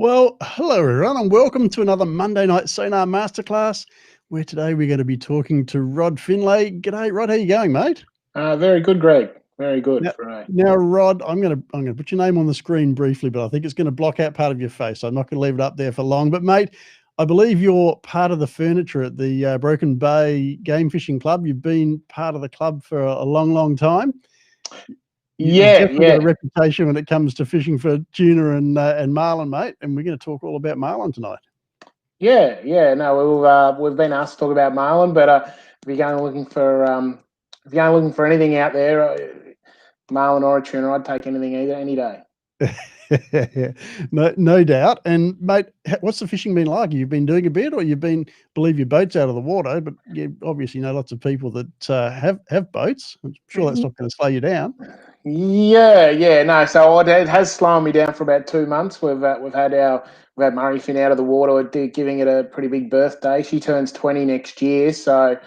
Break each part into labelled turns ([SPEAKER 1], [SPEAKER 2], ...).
[SPEAKER 1] Well, hello everyone, and welcome to another Monday night Sonar Masterclass, where today we're going to be talking to Rod Findlay. G'day, Rod. How you going, mate?
[SPEAKER 2] Very good, Greg. Very good.
[SPEAKER 1] Now, Rod, I'm gonna put your name on the screen briefly, but I think it's going to block out part of your face. So I'm not going to leave it up there for long. But mate, I believe you're part of the furniture at the Broken Bay Game Fishing Club. You've been part of the club for a long, long time. You've definitely got a reputation when it comes to fishing for tuna and marlin, mate. And we're going to talk all about marlin tonight.
[SPEAKER 2] No, we've been asked to talk about marlin, but if you're going looking for anything out there, marlin or a tuna, I'd take anything either any day.
[SPEAKER 1] No doubt. And mate, what's the fishing been like? You've been doing a bit, or believe your boat's out of the water, but you obviously know lots of people that have boats. I'm sure that's not going to slow you down.
[SPEAKER 2] No. So it has slowed me down for about 2 months. We've had Murrayfin out of the water, giving it a pretty big birthday. She turns 20 next year, so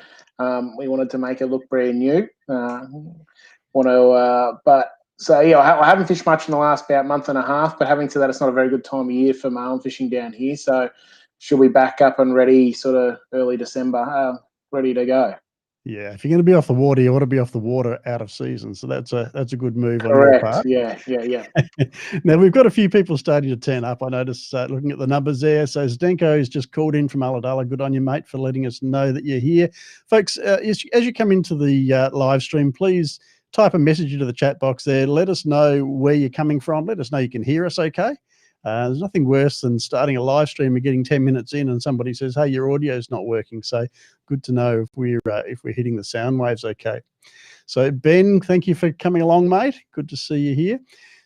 [SPEAKER 2] we wanted to make it look brand new. I haven't fished much in the last about month and a half. But having said that, it's not a very good time of year for marlin fishing down here. So she'll be back up and ready sort of early December, ready to go.
[SPEAKER 1] Yeah, if you're going to be off the water, you want to be off the water out of season. So that's a good move.
[SPEAKER 2] Correct.
[SPEAKER 1] On your part.
[SPEAKER 2] Yeah.
[SPEAKER 1] Now we've got a few people starting to turn up. I noticed looking at the numbers there. So Zdenko's just called in from Ulladulla. Good on you, mate, for letting us know that you're here, folks. As you come into the live stream, please type a message into the chat box there. Let us know where you're coming from. Let us know you can hear us okay. There's nothing worse than starting a live stream and getting 10 minutes in and somebody says, hey, your audio's not working. So good to know if we're hitting the sound waves okay. So Ben, thank you for coming along, mate. Good to see you here.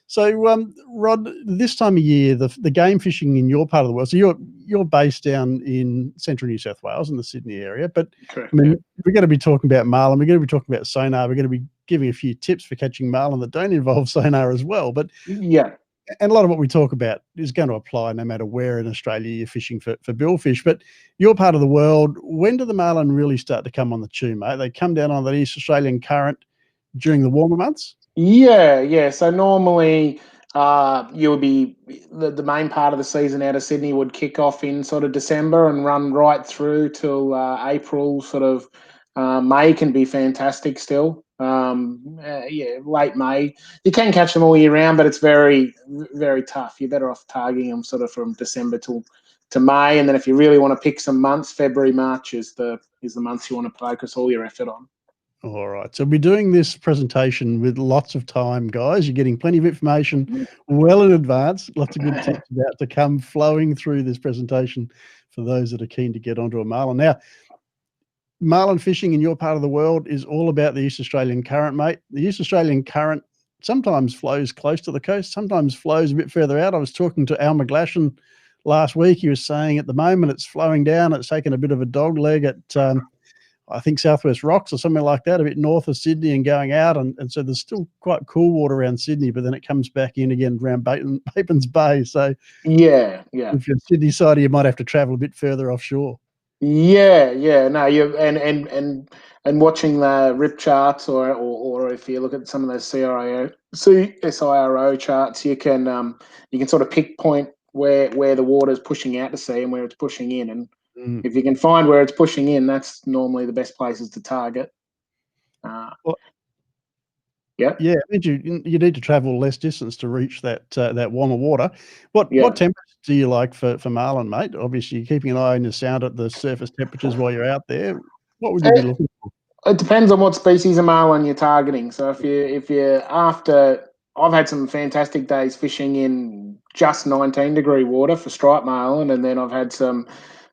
[SPEAKER 1] So Rod, this time of year, the game fishing in your part of the world, so you're based down in central New South Wales in the Sydney area, but
[SPEAKER 2] correct,
[SPEAKER 1] we're going to be talking about marlin, we're going to be talking about sonar, we're going to be giving a few tips for catching marlin that don't involve sonar as well. But
[SPEAKER 2] yeah.
[SPEAKER 1] And a lot of what we talk about is going to apply no matter where in Australia you're fishing for billfish. But your part of the world, when do the marlin really start to come on the tune, mate? They come down on the East Australian current during the warmer months?
[SPEAKER 2] Yeah. So normally you would be the main part of the season out of Sydney would kick off in sort of December and run right through till April. Sort of May can be fantastic still. Late May. You can catch them all year round, but it's very, very tough. You're better off targeting them sort of from December to May, and then if you really want to pick some months, February, March is the months you want to focus all your effort on.
[SPEAKER 1] All right. So we're doing this presentation with lots of time, guys. You're getting plenty of information well in advance. Lots of good tips about to come flowing through this presentation for those that are keen to get onto a marlin. Now, marlin fishing in your part of the world is all about the East Australian current, mate. The East Australian current sometimes flows close to the coast, sometimes flows a bit further out. I was talking to Al McGlashan last week. He was saying at the moment it's flowing down. It's taken a bit of a dog leg at I think Southwest Rocks or somewhere like that, a bit north of Sydney and going out. And so there's still quite cool water around Sydney, but then it comes back in again around Batemans Bay. So
[SPEAKER 2] yeah.
[SPEAKER 1] If you're Sydney side, you might have to travel a bit further offshore.
[SPEAKER 2] Yeah. No, you and watching the RIP charts or if you look at some of those CSIRO charts, you can sort of pinpoint where the water's pushing out to sea and where it's pushing in. And if you can find where it's pushing in, that's normally the best places to target.
[SPEAKER 1] Yeah, you need to travel less distance to reach that warmer water. What temperatures do you like for marlin, mate? Obviously, you're keeping an eye on your sound at the surface temperatures while you're out there. What would you be looking for?
[SPEAKER 2] It depends on what species of marlin you're targeting. So if you're after, I've had some fantastic days fishing in just 19-degree water for striped marlin, and then I've had some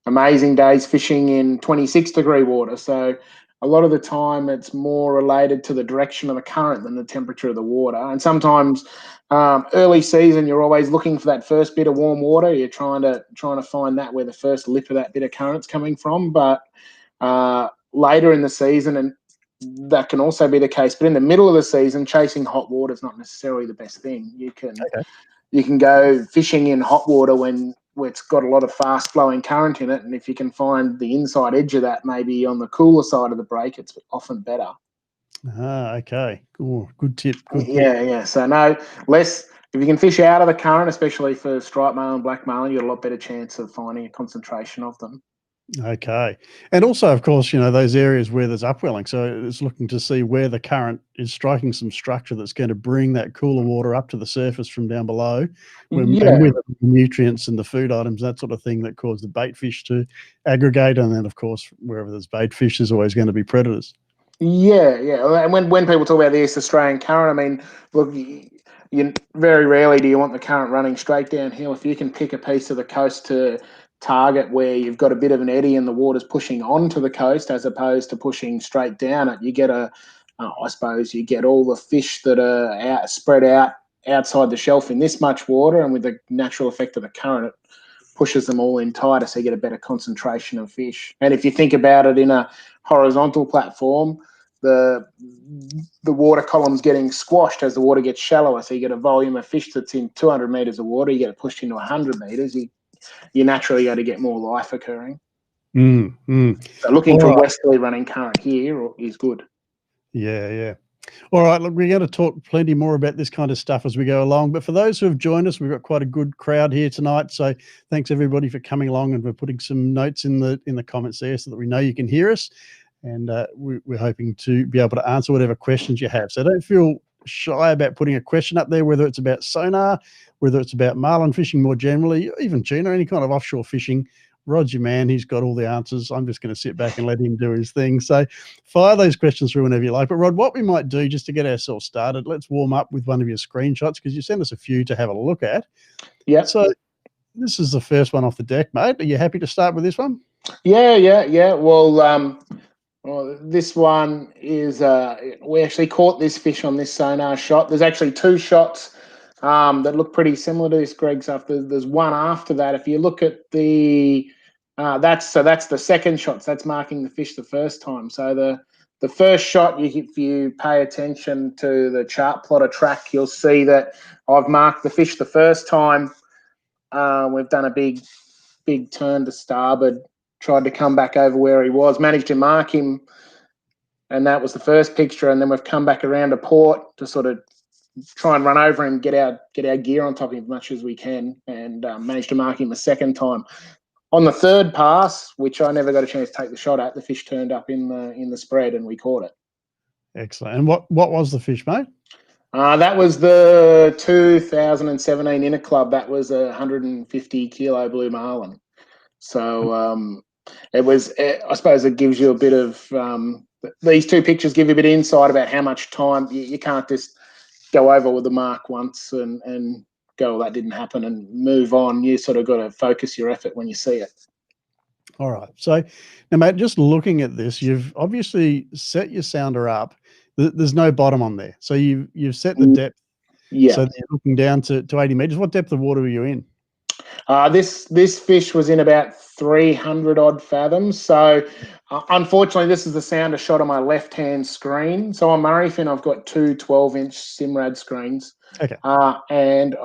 [SPEAKER 2] amazing days fishing in 26-degree water. So a lot of the time it's more related to the direction of the current than the temperature of the water. And sometimes early season, you're always looking for that first bit of warm water. You're trying to find that where the first lip of that bit of current's coming from. But later in the season, and that can also be the case, but in the middle of the season, chasing hot water is not necessarily the best thing. You can go fishing in hot water when it's got a lot of fast flowing current in it, and if you can find the inside edge of that maybe on the cooler side of the break, it's often better.
[SPEAKER 1] Okay. Oh, good tip. Good tip.
[SPEAKER 2] Yeah. So no, less if you can fish out of the current, especially for striped marlin and black marlin, you got a lot better chance of finding a concentration of them.
[SPEAKER 1] Okay. And also, of course, those areas where there's upwelling. So it's looking to see where the current is striking some structure that's going to bring that cooler water up to the surface from down below, and
[SPEAKER 2] Yeah.
[SPEAKER 1] with the nutrients and the food items, that sort of thing that cause the bait fish to aggregate. And then, of course, wherever there's bait fish, there's always going to be predators.
[SPEAKER 2] Yeah. And when people talk about the East Australian current, I mean, look, you very rarely do you want the current running straight downhill. If you can pick a piece of the coast to target where you've got a bit of an eddy and the water's pushing onto the coast as opposed to pushing straight down it, you get I suppose you get all the fish that are spread out outside the shelf in this much water, and with the natural effect of the current, it pushes them all in tighter, so you get a better concentration of fish. And if you think about it in a horizontal platform, the water column's getting squashed as the water gets shallower, so you get a volume of fish that's in 200 meters of water, you get it pushed into 100 meters, you naturally go to get more life occurring. So looking
[SPEAKER 1] All
[SPEAKER 2] for
[SPEAKER 1] right.
[SPEAKER 2] westerly running current here is good.
[SPEAKER 1] Yeah. All right, look, we're going to talk plenty more about this kind of stuff as we go along. But for those who have joined us, we've got quite a good crowd here tonight. So thanks everybody for coming along, and we're putting some notes in the comments there so that we know you can hear us. And we're hoping to be able to answer whatever questions you have. So don't feel shy about putting a question up there, whether it's about sonar, whether it's about marlin fishing more generally, even tuna, any kind of offshore fishing. Rod's your man. He's got all the answers. I'm just going to sit back and let him do his thing. So fire those questions through whenever you like. But Rod, what we might do just to get ourselves started, let's warm up with one of your screenshots, because you sent us a few to have a look at.
[SPEAKER 2] Yeah.
[SPEAKER 1] So this is the first one off the deck, mate. Are you happy to start with this one?
[SPEAKER 2] Yeah. Well, this one is we actually caught this fish on this sonar shot. There's actually two shots that look pretty similar to this, Greg. So there's one after that. If you look at the that's the second shot. So that's marking the fish the first time. So the first shot, if you pay attention to the chart plotter track, you'll see that I've marked the fish the first time. We've done a big turn to starboard, tried to come back over where he was, managed to mark him, and that was the first picture. And then we've come back around to port to sort of try and run over him, get our gear on top of him as much as we can, and managed to mark him a second time. On the third pass, which I never got a chance to take the shot at, the fish turned up in the spread and we caught it.
[SPEAKER 1] Excellent. And what was the fish, mate?
[SPEAKER 2] That was the 2017 Inner Club. That was a 150 kilo blue marlin. So it was, I suppose it gives you a bit of, these two pictures give you a bit of insight about how much time you can't just go over with the mark once and go, well, that didn't happen, and move on. You sort of got to focus your effort when you see it.
[SPEAKER 1] All right. So now, mate, just looking at this, you've obviously set your sounder up. There's no bottom on there. So you've set the depth.
[SPEAKER 2] Yeah.
[SPEAKER 1] So you're looking down to 80 meters. What depth of water were you in?
[SPEAKER 2] This fish was in about 300 odd fathoms. So unfortunately, this is the sounder shot on my left-hand screen. So on Murrayfin, I've got two 12-inch Simrad screens.
[SPEAKER 1] Okay.
[SPEAKER 2] And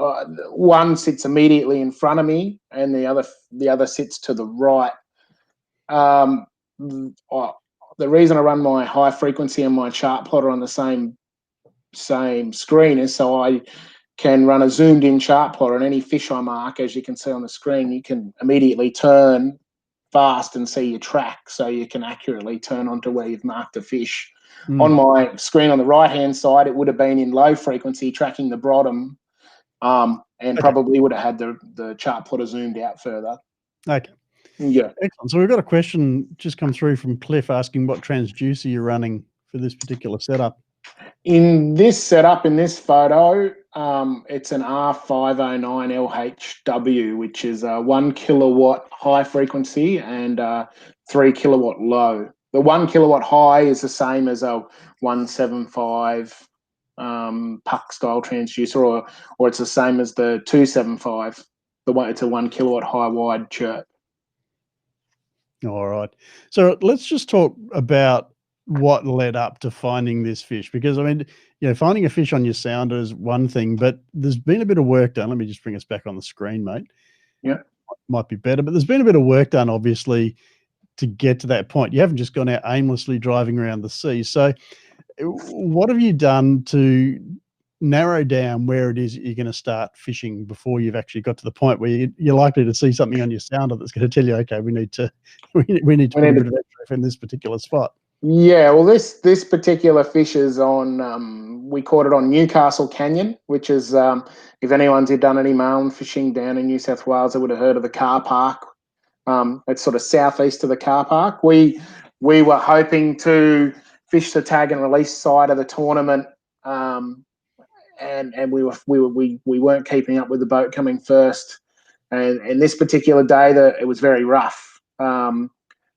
[SPEAKER 2] one sits immediately in front of me, and the other sits to the right. The reason I run my high frequency and my chart plotter on the same screen is so I can run a zoomed in chart plotter, and any fish I mark, as you can see on the screen, you can immediately turn fast and see your track, so you can accurately turn onto where you've marked a fish. On my screen on the right hand side, it would have been in low frequency tracking the bottom, and probably would have had the chart plotter zoomed out further.
[SPEAKER 1] Okay.
[SPEAKER 2] Yeah.
[SPEAKER 1] Excellent. So we've got a question just come through from Cliff asking what transducer you're running for this particular setup.
[SPEAKER 2] In this setup, in this photo, it's an R509 LHW, which is a 1 kilowatt high frequency and 3 kilowatt low. The 1 kilowatt high is the same as a 175 puck style transducer, or it's the same as the 275. It's a 1 kilowatt high wide chirp.
[SPEAKER 1] All right. So let's just talk about what led up to finding this fish, because I mean, finding a fish on your sounder is one thing, but there's been a bit of work done. Let me just bring us back on the screen, mate.
[SPEAKER 2] Yeah.
[SPEAKER 1] Might be better, but there's been a bit of work done, obviously, to get to that point. You haven't just gone out aimlessly driving around the sea. So what have you done to narrow down where it is that you're going to start fishing before you've actually got to the point where you're likely to see something on your sounder that's going to tell you, okay, we need to we need to put a bit of extra in this particular spot?
[SPEAKER 2] Yeah, well, this particular fish is on. We caught it on Newcastle Canyon, which is if anyone's done any marlin fishing down in New South Wales, they would have heard of the car park. It's sort of southeast of the car park. We were hoping to fish the tag and release side of the tournament, and we weren't keeping up with the boat coming first. And this particular day, it was very rough.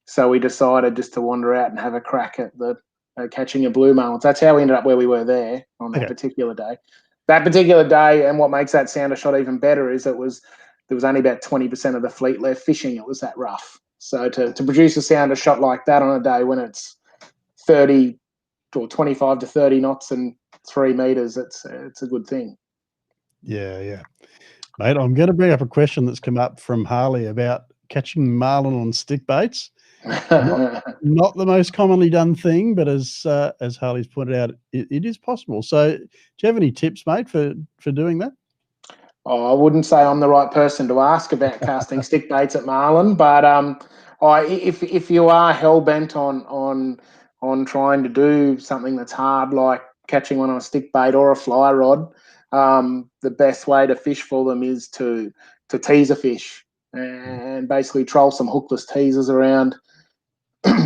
[SPEAKER 2] So we decided just to wander out and have a crack at the catching a blue marlin. That's how we ended up where we were there on that particular day. That particular day, and what makes that sounder shot even better is there was only about 20% of the fleet left fishing. It was that rough. So to produce a sounder shot like that on a day when it's 30 or 25 to 30 knots and 3 meters, it's a good thing.
[SPEAKER 1] Yeah. Mate, I'm going to bring up a question that's come up from Harley about catching marlin on stick baits. Not the most commonly done thing, but as Harley's pointed out, it is possible. So do you have any tips, mate, for doing that?
[SPEAKER 2] Oh, I wouldn't say I'm the right person to ask about casting stick baits at marlin, but if you are hell bent on trying to do something that's hard, like catching one on a stick bait or a fly rod, the best way to fish for them is to teaser fish and basically troll some hookless teasers around.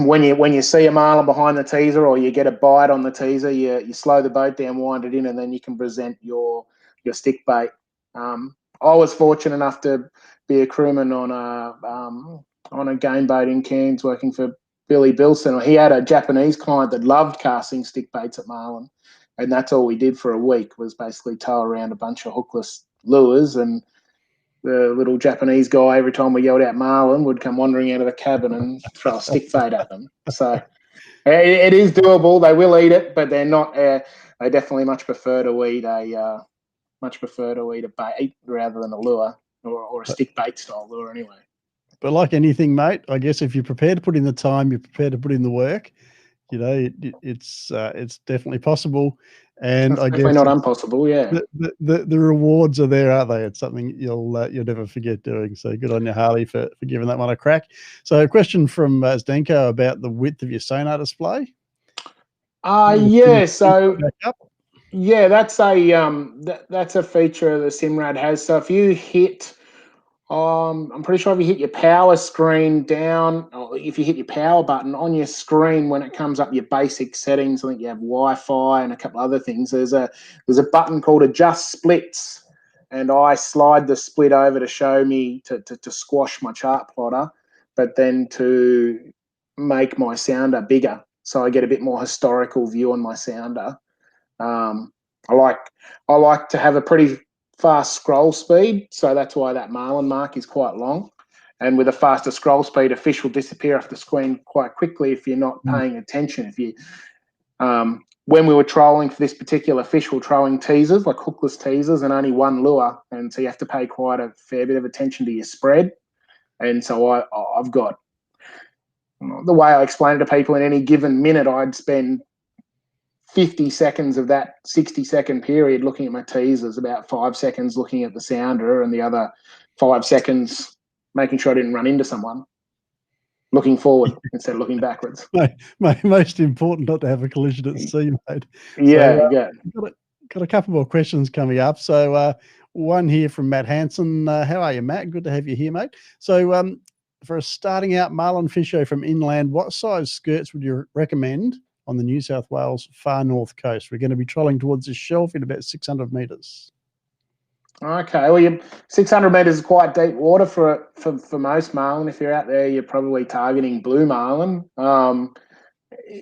[SPEAKER 2] when you see a marlin behind the teaser or you get a bite on the teaser, you slow the boat down, wind it in, and then you can present your stick bait. I was fortunate enough to be a crewman on a game boat in Cairns working for Billy Bilson. He had a Japanese client that loved casting stick baits at marlin, and that's all we did for a week was basically tow around a bunch of hookless lures, and the little Japanese guy, every time we yelled out marlin, would come wandering out of the cabin and throw a stick bait at them. So it is doable. They will eat it, but they're not. They definitely much prefer to eat a bait rather than a lure or a stick bait style lure anyway.
[SPEAKER 1] But like anything, mate, I guess if you're prepared to put in the time, you're prepared to put in the work, it's definitely possible. And I guess
[SPEAKER 2] definitely not impossible. Yeah.
[SPEAKER 1] The rewards are there, aren't they? It's something you'll never forget doing. So good on you, Harley, for giving that one a crack. So a question from Zdenko about the width of your sonar display.
[SPEAKER 2] Yeah. So yeah, that's a feature the Simrad has. So if you hit, I'm pretty sure if you hit your power screen down, or if you hit your power button on your screen when it comes up your basic settings, I think you have Wi-Fi and a couple other things. There's a button called Adjust Splits, and I slide the split over to show me to squash my chart plotter, but then to make my sounder bigger, so I get a bit more historical view on my sounder. I like to have a pretty fast scroll speed, so that's why that marlin mark is quite long. And with a faster scroll speed, a fish will disappear off the screen quite quickly if you're not paying attention. If you, when we were trolling for this particular fish, we were trolling teasers, like hookless teasers, and only one lure, and so you have to pay quite a fair bit of attention to your spread. And so I've got, the way I explain it to people, in any given minute, I'd spend 50 seconds of that 60-second period looking at my teasers, about 5 seconds looking at the sounder, and the other 5 seconds making sure I didn't run into someone, looking forward instead of looking backwards.
[SPEAKER 1] Most important not to have a collision at sea, mate.
[SPEAKER 2] Yeah,
[SPEAKER 1] so, got a couple more questions coming up. So one here from Matt Hansen. How are you, Matt? Good to have you here, mate. So for a starting out marlin fisher from inland, what size skirts would you recommend on the New South Wales far north coast? We're going to be trolling towards the shelf in about 600 metres.
[SPEAKER 2] Okay, well, 600 metres is quite deep water for most marlin. If you're out there, you're probably targeting blue marlin.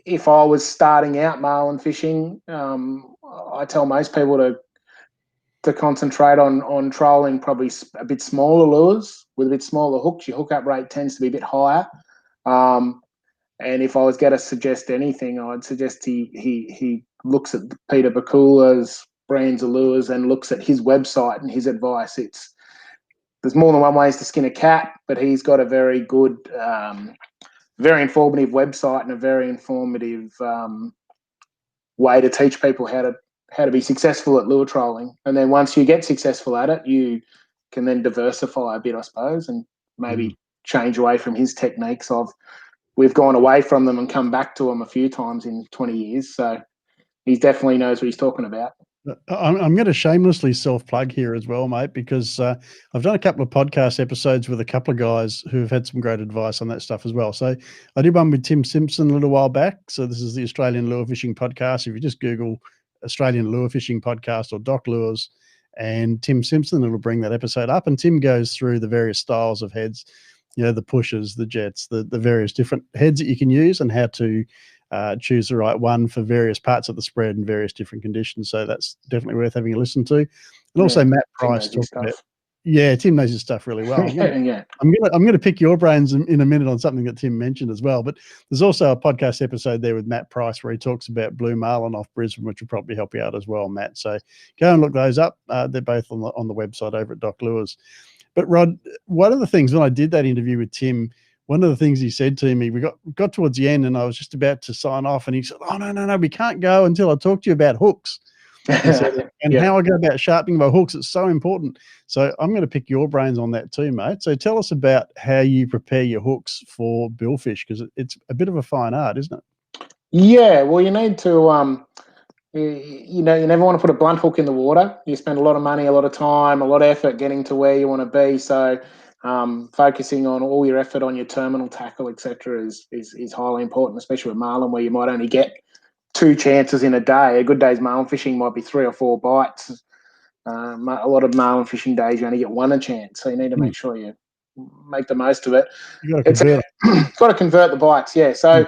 [SPEAKER 2] If I was starting out marlin fishing, I tell most people to concentrate on trolling probably a bit smaller lures with a bit smaller hooks. Your hookup rate tends to be a bit higher. And if I was going to suggest anything, I'd suggest he looks at Peter Bakula's brands of lures and looks at his website and his advice. There's more than one ways to skin a cat, but he's got a very good, very informative website and a very informative way to teach people how to be successful at lure trolling. And then once you get successful at it, you can then diversify a bit, I suppose, and maybe change away from his techniques of we've gone away from them and come back to them a few times in 20 years. So he definitely knows what he's talking about.
[SPEAKER 1] I'm going to shamelessly self-plug here as well, mate, because I've done a couple of podcast episodes with a couple of guys who've had some great advice on that stuff as well. So I did one with Tim Simpson a little while back. So this is the Australian Lure Fishing Podcast. If you just Google Australian Lure Fishing Podcast or Doc Lures and Tim Simpson, it'll bring that episode up. And Tim goes through the various styles of heads, the pushers, the jets, the various different heads that you can use and how to choose the right one for various parts of the spread and various different conditions. So that's definitely worth having a listen to. And also Matt Price talked about. Yeah, Tim knows his stuff really well. I'm gonna pick your brains in a minute on something that Tim mentioned as well. But there's also a podcast episode there with Matt Price where he talks about blue marlin off Brisbane, which will probably help you out as well, Matt. So go and look those up. They're both on the website over at Doc Lures. But Rod, one of the things when I did that interview with Tim, one of the things he said to me, we got towards the end and I was just about to sign off and he said, "Oh, no, we can't go until I talk to you about hooks." He said, how I go about sharpening my hooks. It's so important. So I'm going to pick your brains on that too, mate. So tell us about how you prepare your hooks for billfish, because it's a bit of a fine art, isn't it?
[SPEAKER 2] Yeah, well, you need to, you never want to put a blunt hook in the water. You spend a lot of money, a lot of time, a lot of effort getting to where you want to be. So focusing on all your effort on your terminal tackle, etc., is highly important, especially with marlin, where you might only get 2 chances in a day. A good day's marlin fishing might be 3 or 4 bites. A lot of marlin fishing days you only get 1 a chance, so you need to make sure you make the most of it.
[SPEAKER 1] You got to
[SPEAKER 2] got to convert the bites, yeah. So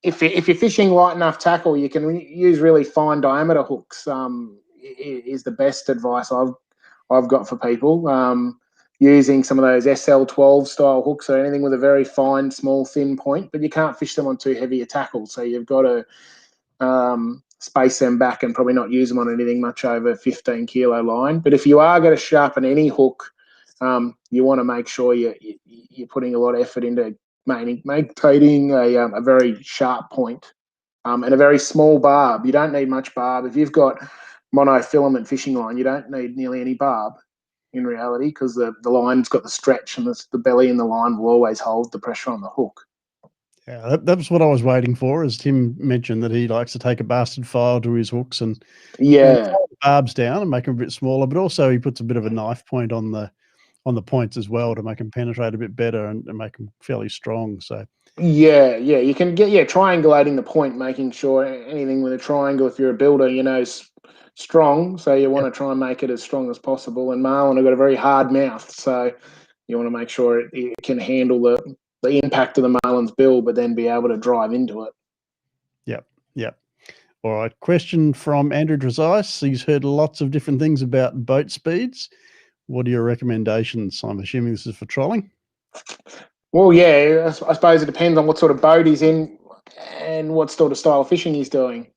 [SPEAKER 2] if you're fishing light enough tackle, you can use really fine diameter hooks. Is the best advice I've got for people. Using some of those SL12 style hooks or anything with a very fine, small, thin point, but you can't fish them on too heavy a tackle. So you've got to space them back and probably not use them on anything much over 15 kilo line. But if you are going to sharpen any hook, you want to make sure you're putting a lot of effort into maintaining a very sharp point and a very small barb. You don't need much barb. If you've got monofilament fishing line, you don't need nearly any barb in reality, because the line's got the stretch and the belly in the line will always hold the pressure on the hook.
[SPEAKER 1] Yeah, that's what I was waiting for, as Tim mentioned that he likes to take a bastard file to his hooks and tie the barbs down and make them a bit smaller, but also he puts a bit of a knife point on the points as well to make them penetrate a bit better and make them fairly strong. So
[SPEAKER 2] you can get triangulating the point, making sure anything with a triangle, if you're a builder, strong, so you want to try and make it as strong as possible. And marlin have got a very hard mouth, so you want to make sure it can handle the impact of the marlin's bill, but then be able to drive into it.
[SPEAKER 1] Yep. All right, question from Andrew Drazis. He's heard lots of different things about boat speeds. What are your recommendations? I'm assuming this is for trolling.
[SPEAKER 2] Well, yeah, I suppose it depends on what sort of boat he's in and what sort of style of fishing he's doing.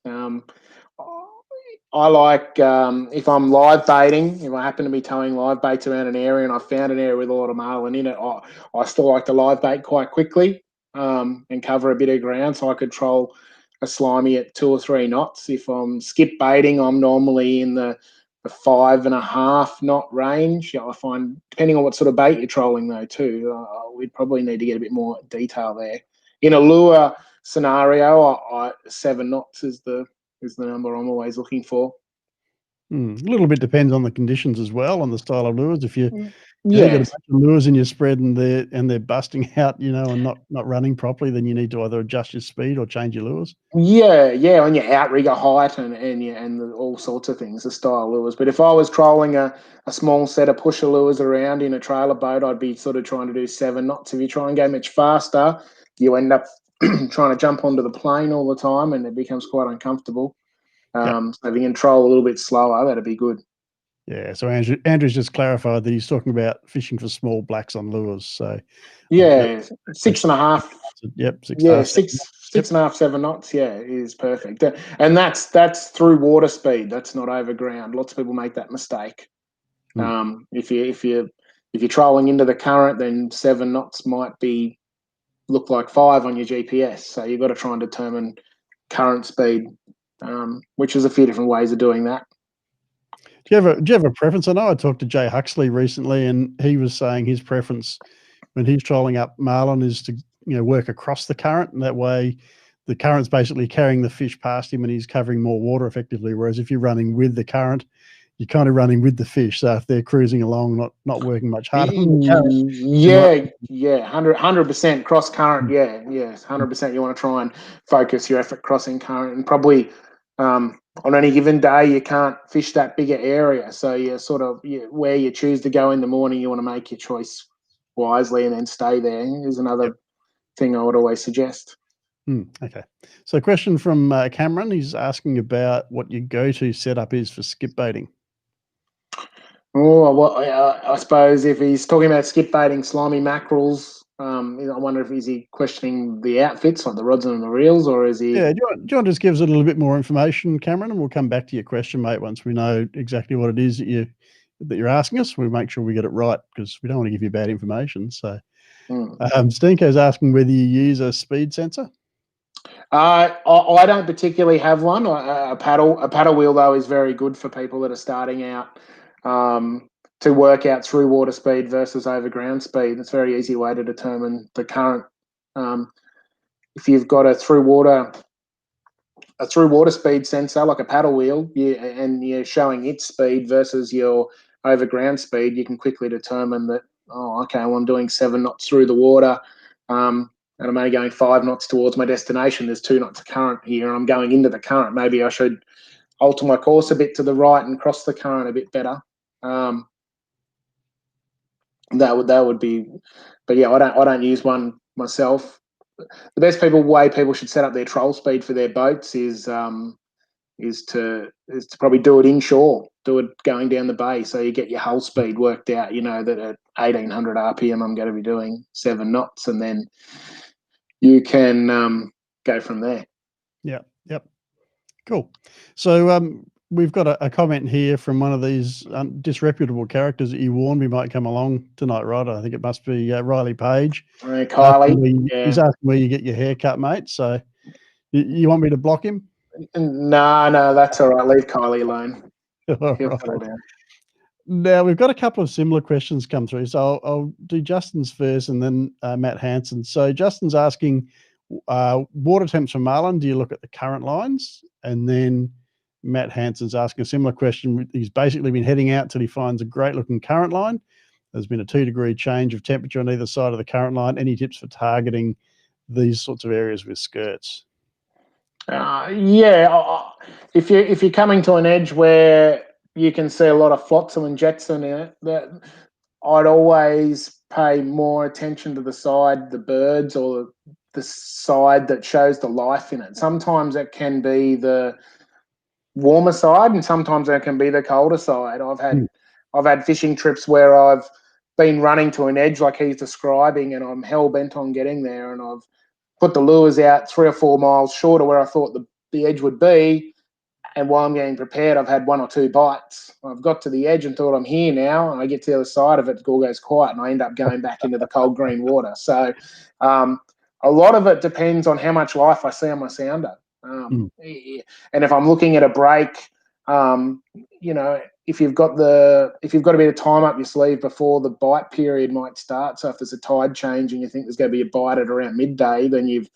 [SPEAKER 2] I like, if I'm live baiting, if I happen to be towing live baits around an area and I found an area with a lot of marlin in it, I still like to live bait quite quickly and cover a bit of ground, so I could troll a slimy at 2 or 3 knots. If I'm skip baiting, I'm normally in the 5.5 knot range. I find, depending on what sort of bait you're trolling though too, we'd probably need to get a bit more detail there. In a lure scenario, 7 knots is the number I'm always looking for.
[SPEAKER 1] A little bit depends on the conditions as well, on the style of lures. If you got a bunch of lures in your spread and they're busting out, and not running properly, then you need to either adjust your speed or change your lures.
[SPEAKER 2] Yeah, on your outrigger height and all sorts of things, the style lures. But if I was trolling a small set of pusher lures around in a trailer boat, I'd be sort of trying to do 7 knots. If you try and go much faster, you end up trying to jump onto the plane all the time, and it becomes quite uncomfortable. So if you can troll a little bit slower, that'd be good.
[SPEAKER 1] Yeah, so Andrew's just clarified that he's talking about fishing for small blacks on lures. So
[SPEAKER 2] 6.5.
[SPEAKER 1] Yep,
[SPEAKER 2] 6.5, 7 knots. Yeah, is perfect. And that's through water speed. That's not over ground. Lots of people make that mistake. If you're trolling into the current, then 7 knots might look like 5 on your GPS. So you've got to try and determine current speed which is a few different ways of doing that.
[SPEAKER 1] Do you have a preference? I know I talked to Jay Huxley recently, and he was saying his preference when he's trolling up Marlin is to work across the current, and that way the current's basically carrying the fish past him, and he's covering more water effectively. Whereas if you're running with the current, you're kind of running with the fish. So if they're cruising along, not working much harder than the current,
[SPEAKER 2] yeah, 100% cross current. Yeah, 100%. You want to try and focus your effort crossing current, and probably on any given day you can't fish that bigger area. So you sort of where you choose to go in the morning, you want to make your choice wisely and then stay there. Is another thing I would always suggest.
[SPEAKER 1] Okay. So a question from Cameron. He's asking about what your go-to setup is for skip baiting.
[SPEAKER 2] Oh, well, I suppose if he's talking about skip baiting slimy mackerels, I wonder if is he questioning the outfits, like the rods and the reels, or is he?
[SPEAKER 1] Yeah, do you want to just give us a little bit more information, Cameron, and we'll come back to your question, mate, once we know exactly what it is that you're asking us. We'll make sure we get it right, because we don't want to give you bad information. So Stinko's asking whether you use a speed sensor.
[SPEAKER 2] I don't particularly have one. A paddle wheel, though, is very good for people that are starting out to work out through water speed versus over ground speed. It's a very easy way to determine the current. If you've got a through water speed sensor like a paddle wheel, and you're showing its speed versus your over ground speed, you can quickly determine that. Oh, okay, well, I'm doing 7 knots through the water. And I'm only going 5 knots towards my destination. There's 2 knots of current here, and I'm going into the current. Maybe I should alter my course a bit to the right and cross the current a bit better. That would be, but yeah, I don't use one myself. The best way people should set up their troll speed for their boats is to probably do it inshore, do it going down the bay, so you get your hull speed worked out. That at 1800 RPM, I'm going to be doing 7 knots, and then you can go from there.
[SPEAKER 1] Yep. Cool. So we've got a comment here from one of these disreputable characters that you warned me might come along tonight, right? I think it must be Riley Page.
[SPEAKER 2] Kylie.
[SPEAKER 1] He's asking where you get your hair cut, mate. So you want me to block him?
[SPEAKER 2] No, that's all right. Leave Kylie alone.
[SPEAKER 1] All right. Now, we've got a couple of similar questions come through. So I'll do Justin's first and then Matt Hansen. So Justin's asking, water temps from Marlin, do you look at the current lines? And then Matt Hansen's asking a similar question. He's basically been heading out till he finds a great-looking current line. There's been a 2-degree change of temperature on either side of the current line. Any tips for targeting these sorts of areas with skirts?
[SPEAKER 2] If you're coming to an edge where you can see a lot of flotsam and jetsam in it, that I'd always pay more attention to the side, the birds, or the side that shows the life in it. Sometimes it can be the warmer side, and sometimes it can be the colder side. I've had fishing trips where I've been running to an edge like he's describing, and I'm hell bent on getting there, and I've put the lures out 3 or 4 miles short of where I thought the edge would be. And while I'm getting prepared, I've had 1 or 2 bites. I've got to the edge and thought I'm here now, and I get to the other side of it, it all goes quiet, and I end up going back into the cold green water. So a lot of it depends on how much life I see on my sounder. And if I'm looking at a break, if you've got a bit of time up your sleeve before the bite period might start. So if there's a tide change and you think there's going to be a bite at around midday, then you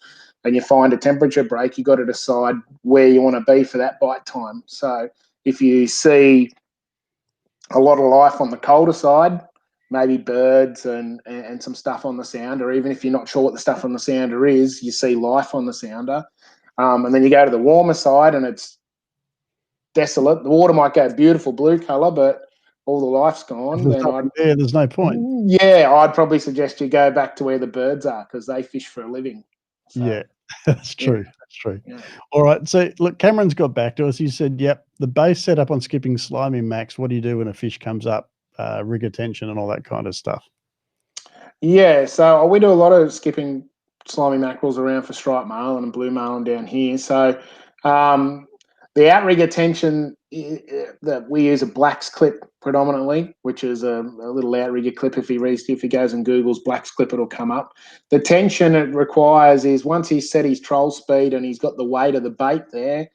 [SPEAKER 2] find a temperature break, you've got to decide where you want to be for that bite time. So if you see a lot of life on the colder side, maybe birds and some stuff on the sounder, even if you're not sure what the stuff on the sounder is, you see life on the sounder. And then you go to the warmer side and it's desolate. The water might go beautiful blue colour, but all the life's gone.
[SPEAKER 1] There's no point.
[SPEAKER 2] Yeah, I'd probably suggest you go back to where the birds are, because they fish for a living. So,
[SPEAKER 1] yeah, that's true.
[SPEAKER 2] Yeah.
[SPEAKER 1] That's true.
[SPEAKER 2] Yeah.
[SPEAKER 1] All right. So look, Cameron's got back to us. He said, yep, the base setup on skipping slimy max. What do you do when a fish comes up, rigger tension and all that kind of stuff?
[SPEAKER 2] Yeah, so we do a lot of skipping slimy mackerels around for striped marlin and blue marlin down here. So the outrigger tension that we use a Black's clip predominantly, which is a little outrigger clip. If he goes and Googles Black's clip, it'll come up. The tension it requires is once he's set his troll speed and he's got the weight of the bait there,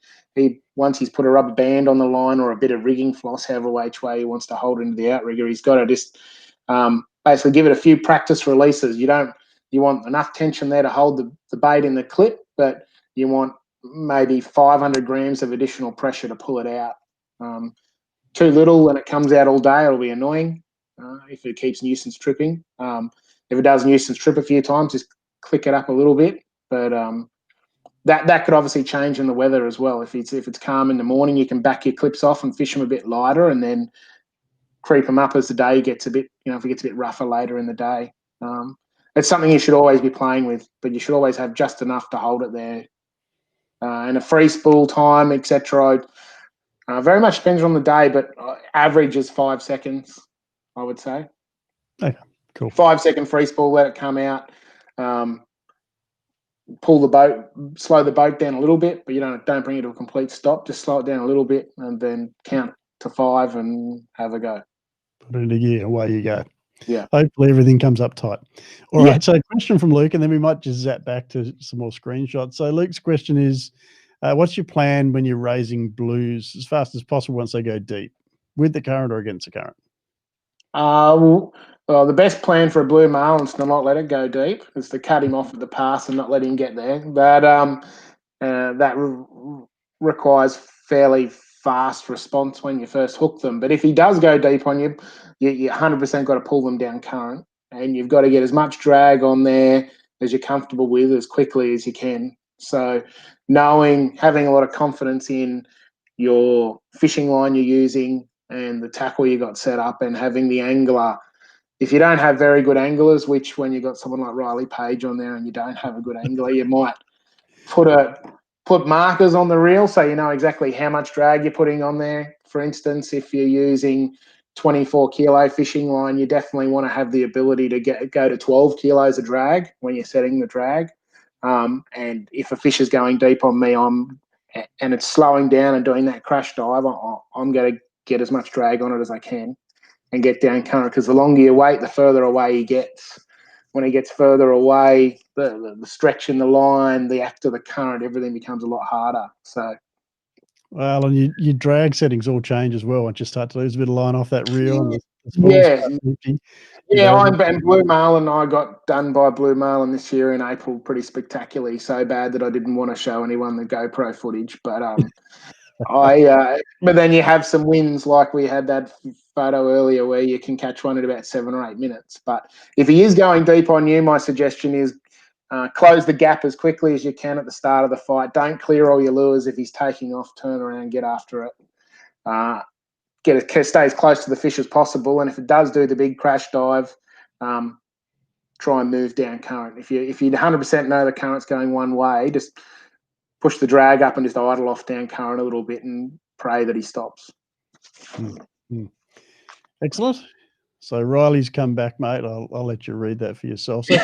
[SPEAKER 2] once he's put a rubber band on the line or a bit of rigging floss, however which way he wants to hold into the outrigger, he's got to just basically give it a few practice releases. You want enough tension there to hold the bait in the clip, but you want maybe 500 grams of additional pressure to pull it out. Too little and it comes out all day, it'll be annoying if it keeps nuisance tripping. If it does nuisance trip a few times, just click it up a little bit. But that could obviously change in the weather as well. If it's calm in the morning, you can back your clips off and fish them a bit lighter, and then creep them up as the day gets a bit, if it gets a bit rougher later in the day. It's something you should always be playing with, but you should always have just enough to hold it there. And a free spool time, etc. Very much depends on the day, but average is 5 seconds, I would say.
[SPEAKER 1] Okay, cool.
[SPEAKER 2] 5 second free spool, let it come out. Pull the boat, slow the boat down a little bit, but you don't bring it to a complete stop. Just slow it down a little bit and then count to 5 and have a go.
[SPEAKER 1] Put it in gear, away you go.
[SPEAKER 2] Yeah.
[SPEAKER 1] Hopefully everything comes up tight. All right. So question from Luke, and then we might just zap back to some more screenshots. So Luke's question is, what's your plan when you're raising blues as fast as possible once they go deep, with the current or against the current?
[SPEAKER 2] Well, the best plan for a blue marlin is to not let it go deep. Is to cut him off at the pass and not let him get there. But that requires fairly fast response when you first hook them. But if he does go deep on you, you 100% got to pull them down current, and you've got to get as much drag on there as you're comfortable with as quickly as you can. So having a lot of confidence in your fishing line you're using and the tackle you got set up, and having the angler. If you don't have very good anglers, which when you got someone like Riley Page on there and you don't have a good angler, you might put markers on the reel so you know exactly how much drag you're putting on there. For instance, if you're using 24 kilo fishing line, you definitely want to have the ability to go to 12 kilos of drag when you're setting the drag. And if a fish is going deep on me, and it's slowing down and doing that crash dive, I'm going to get as much drag on it as I can and get down current, because the longer you wait, the further away he gets. When he gets further away, the stretch in the line, the act of the current, everything becomes a lot harder. So,
[SPEAKER 1] well, and your drag settings all change as well once you start to lose a bit of line off that reel. And
[SPEAKER 2] and blue marlin, I got done by blue marlin this year in April pretty spectacularly, so bad that I didn't want to show anyone the GoPro footage. But but then you have some wins, like we had that photo earlier where you can catch one in about 7 or 8 minutes. But if he is going deep on you, my suggestion is close the gap as quickly as you can at the start of the fight. Don't clear all your lures. If he's taking off, turn around, get after it. Stay as close to the fish as possible. And if it does do the big crash dive, try and move down current. If you 100% know the current's going one way, just push the drag up and just idle off down current a little bit and pray that he stops.
[SPEAKER 1] Excellent. So Riley's come back, mate. I'll let you read that for yourself. So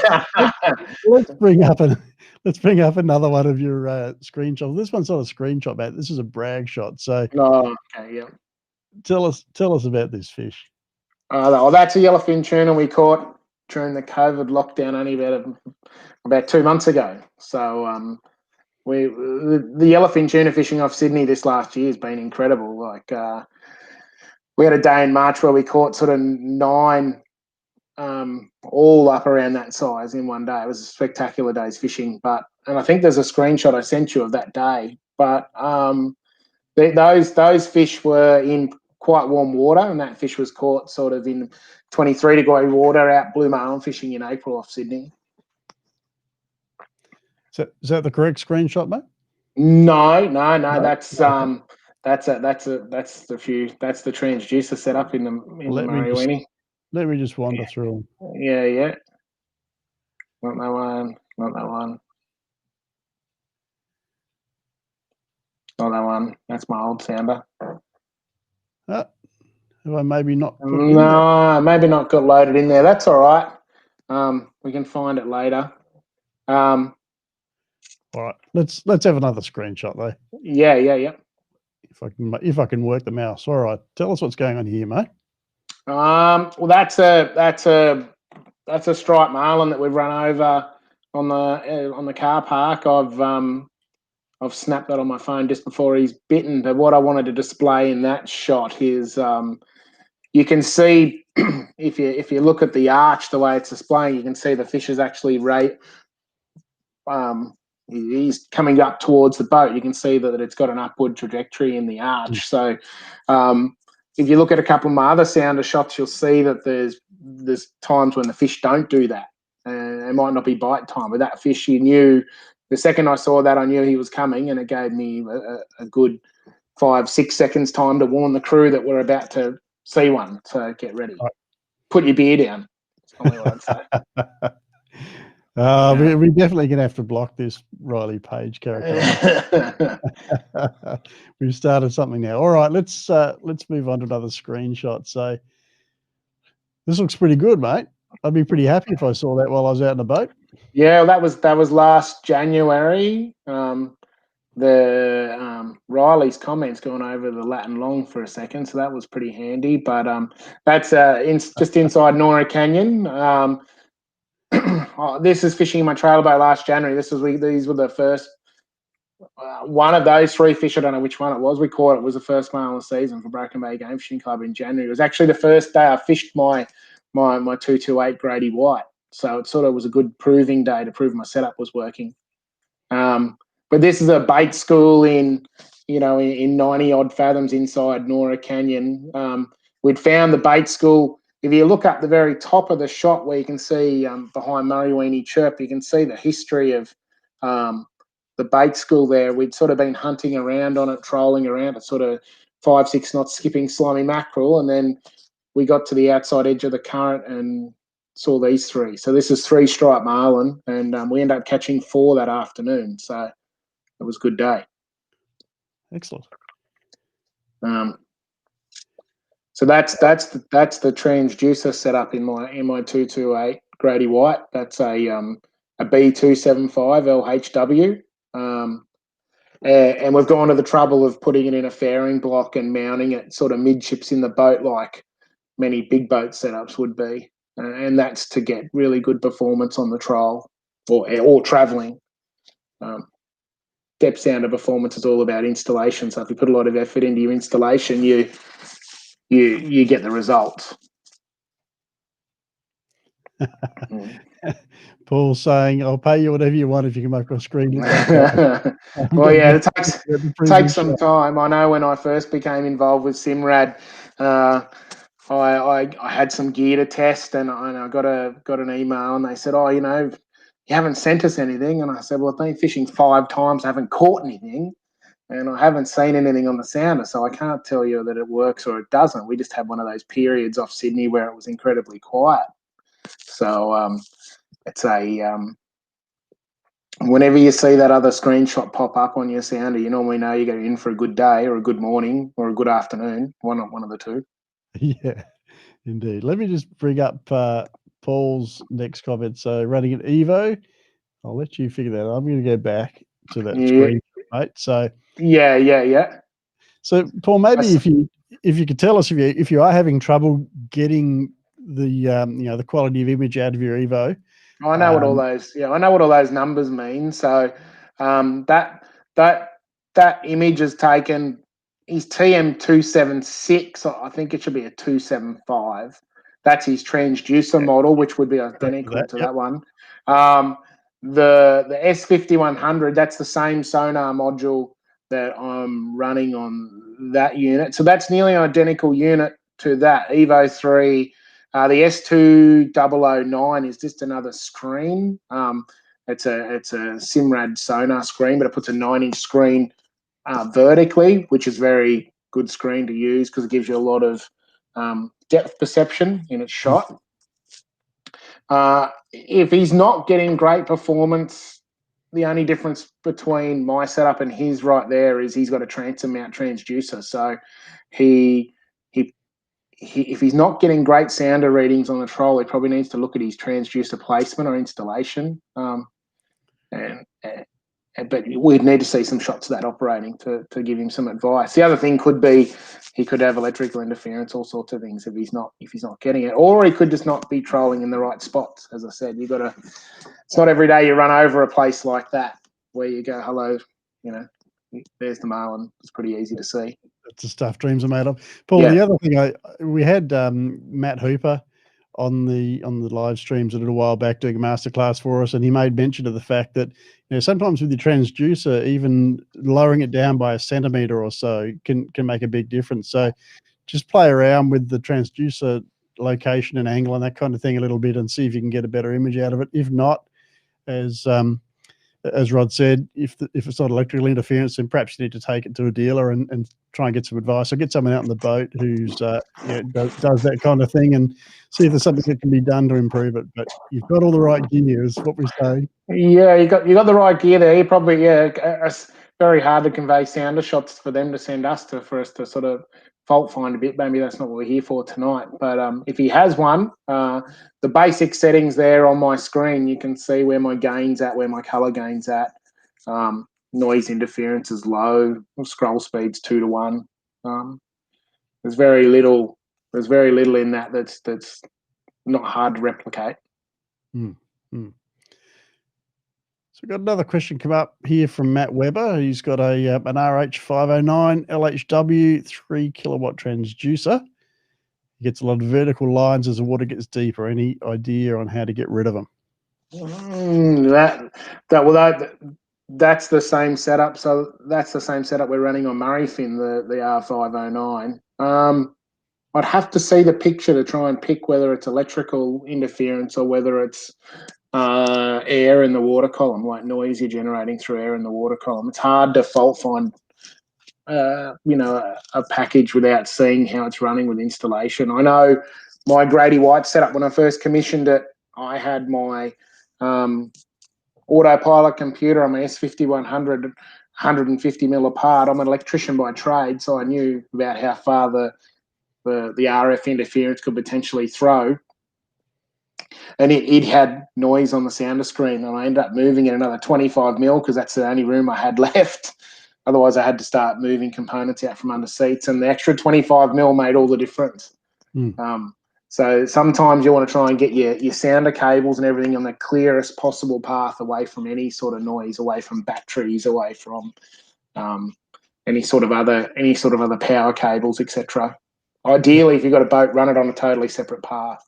[SPEAKER 1] let's bring up another one of your screenshots. This one's not a screenshot, mate. This is a brag shot. So
[SPEAKER 2] okay, yeah.
[SPEAKER 1] Tell us about this fish.
[SPEAKER 2] That's a yellowfin tuna we caught during the COVID lockdown only about 2 months ago. So the yellowfin tuna fishing off Sydney this last year has been incredible. Like we had a day in March where we caught sort of 9 all up around that size in one day. It was a spectacular day's fishing. And I think there's a screenshot I sent you of that day. But those fish were in quite warm water, and that fish was caught sort of in 23-degree water out blue marlin fishing in April off Sydney.
[SPEAKER 1] So is that the correct screenshot, mate?
[SPEAKER 2] No. That's the transducer set up in the Mariwini.
[SPEAKER 1] Let me just wander through them.
[SPEAKER 2] Yeah. Not that one. Not that one. That's my old sounder.
[SPEAKER 1] Have I maybe not?
[SPEAKER 2] No, maybe not got loaded in there. That's all right. We can find it later.
[SPEAKER 1] All right, let's have another screenshot though.
[SPEAKER 2] Yeah.
[SPEAKER 1] if I can work the mouse. All right, tell us what's going on here, mate.
[SPEAKER 2] Well, that's a striped marlin that we've run over on the car park. I've snapped that on my phone just before he's bitten. But what I wanted to display in that shot is you can see if you look at the arch, the way it's displaying, you can see the fish is actually he's coming up towards the boat. You can see that it's got an upward trajectory in the arch. So if you look at a couple of my other sounder shots, you'll see that there's times when the fish don't do that. It might not be bite time. With that fish, you knew the second I saw that, I knew he was coming, and it gave me a good 5-6 seconds time to warn the crew that we're about to see one. So get ready. Right. Put your beer down. That's probably what I'd say.
[SPEAKER 1] We're definitely going to have to block this Riley Page character. We've started something now. All right, let's move on to another screenshot. So this looks pretty good, mate. I'd be pretty happy if I saw that while I was out in the boat.
[SPEAKER 2] Yeah, that was last January. Riley's comments going over the Latin Long for a second, so that was pretty handy. But that's just inside Nora Canyon. This is fishing my trailer boat last January. These were the first one of those 3 fish. I don't know which one it was. We caught it. Was the first male of the season for Broken Bay Game Fishing Club in January. It was actually the first day I fished my 228 Grady White. So it sort of was a good proving day to prove my setup was working. But this is a bait school in 90 odd fathoms inside Nora Canyon. We'd found the bait school. If you look up the very top of the shot where you can see behind Murrayweenie Chirp, you can see the history of the bait school there. We'd sort of been hunting around on it, trolling around at sort of 5-6 knots, skipping slimy mackerel, and then we got to the outside edge of the current and saw these 3. So this is 3 striped marlin, and we ended up catching 4 that afternoon. So it was a good day.
[SPEAKER 1] Excellent.
[SPEAKER 2] So that's the transducer setup in my 228 Grady White. That's a B275 LHW. And we've gone to the trouble of putting it in a fairing block and mounting it sort of midships in the boat like many big boat setups would be. And that's to get really good performance on the trawl or travelling. Depth sounder performance is all about installation. So if you put a lot of effort into your installation, you get the results.
[SPEAKER 1] Paul's saying, "I'll pay you whatever you want if you can make a screen."
[SPEAKER 2] Well, yeah, it takes some time. I know when I first became involved with Simrad, I had some gear to test, and I got an email, and they said, "Oh, you haven't sent us anything." And I said, "Well, I've been fishing 5 times, I haven't caught anything, and I haven't seen anything on the sounder, so I can't tell you that it works or it doesn't." We just had one of those periods off Sydney where it was incredibly quiet. So it's whenever you see that other screenshot pop up on your sounder, you normally know you're in for a good day or a good morning or a good afternoon, one of the two.
[SPEAKER 1] Yeah, indeed. Let me just bring up Paul's next comment. So running an Evo, I'll let you figure that out. I'm going to go back to that screen, mate. So
[SPEAKER 2] yeah.
[SPEAKER 1] So Paul, maybe if you could tell us if you are having trouble getting the the quality of image out of your Evo.
[SPEAKER 2] I know what all those numbers mean. So that image is taken. His TM276. I think it should be a 275. That's his transducer model, which would be identical to that one. The S5100. That's the same sonar module that I'm running on that unit. So that's nearly an identical unit to that Evo 3. The S2009 is just another screen. It's a Simrad sonar screen, but it puts a 9-inch screen vertically, which is very good screen to use because it gives you a lot of depth perception in its shot. If he's not getting great performance, the only difference between my setup and his right there is he's got a transom mount transducer. So if he's not getting great sounder readings on the troll, he probably needs to look at his transducer placement or installation. And but we'd need to see some shots of that operating to give him some advice. The other thing could be he could have electrical interference, all sorts of things if he's not getting it, or he could just not be trolling in the right spots. As I said, it's not every day you run over a place like that where you go, hello, there's the Marlin. It's pretty easy to see.
[SPEAKER 1] That's the stuff dreams are made of. Paul,
[SPEAKER 2] Yeah.
[SPEAKER 1] the other thing we had Matt Hooper on the live streams a little while back doing a masterclass for us, and he made mention of the fact that sometimes with your transducer, even lowering it down by a centimeter or so can make a big difference. So just play around with the transducer location and angle and that kind of thing a little bit, and see if you can get a better image out of it. If not, as Rod said, if it's not electrical interference, then perhaps you need to take it to a dealer and try and get some advice, or get someone out on the boat who's does that kind of thing, and see if there's something that can be done to improve it. But you've got all the right gear, is what we're saying.
[SPEAKER 2] Yeah, you got the right gear there. You probably it's very hard to convey sounder shots for them to send us for us to sort of fault find a bit. Maybe that's not what we're here for tonight. But if he has one, the basic settings there on my screen, you can see where my gain's at, where my color gain's at. Noise interference is low. Scroll speed's 2 to 1. There's very little in that that's not hard to replicate.
[SPEAKER 1] So we've got another question come up here from Matt Weber. He's got an RH509 LHW 3 kilowatt transducer. He gets a lot of vertical lines as the water gets deeper. Any idea on how to get rid of them?
[SPEAKER 2] That's the same setup. So that's the same setup we're running on Murrayfin, the R509. I'd have to see the picture to try and pick whether it's electrical interference or whether it's air in the water column, like noise you're generating through air in the water column. It's hard to fault find a package without seeing how it's running with installation. I know my Grady White setup, when I first commissioned it, I had my autopilot computer on my S5100, 150 mil apart. I'm an electrician by trade, so I knew about how far the RF interference could potentially throw. And it had noise on the sounder screen, and I ended up moving it another 25 mil because that's the only room I had left. Otherwise, I had to start moving components out from under seats, and the extra 25 mil made all the difference. So sometimes you want to try and get your sounder cables and everything on the clearest possible path, away from any sort of noise, away from batteries, away from any sort of other power cables, etc. Ideally, if you've got a boat, run it on a totally separate path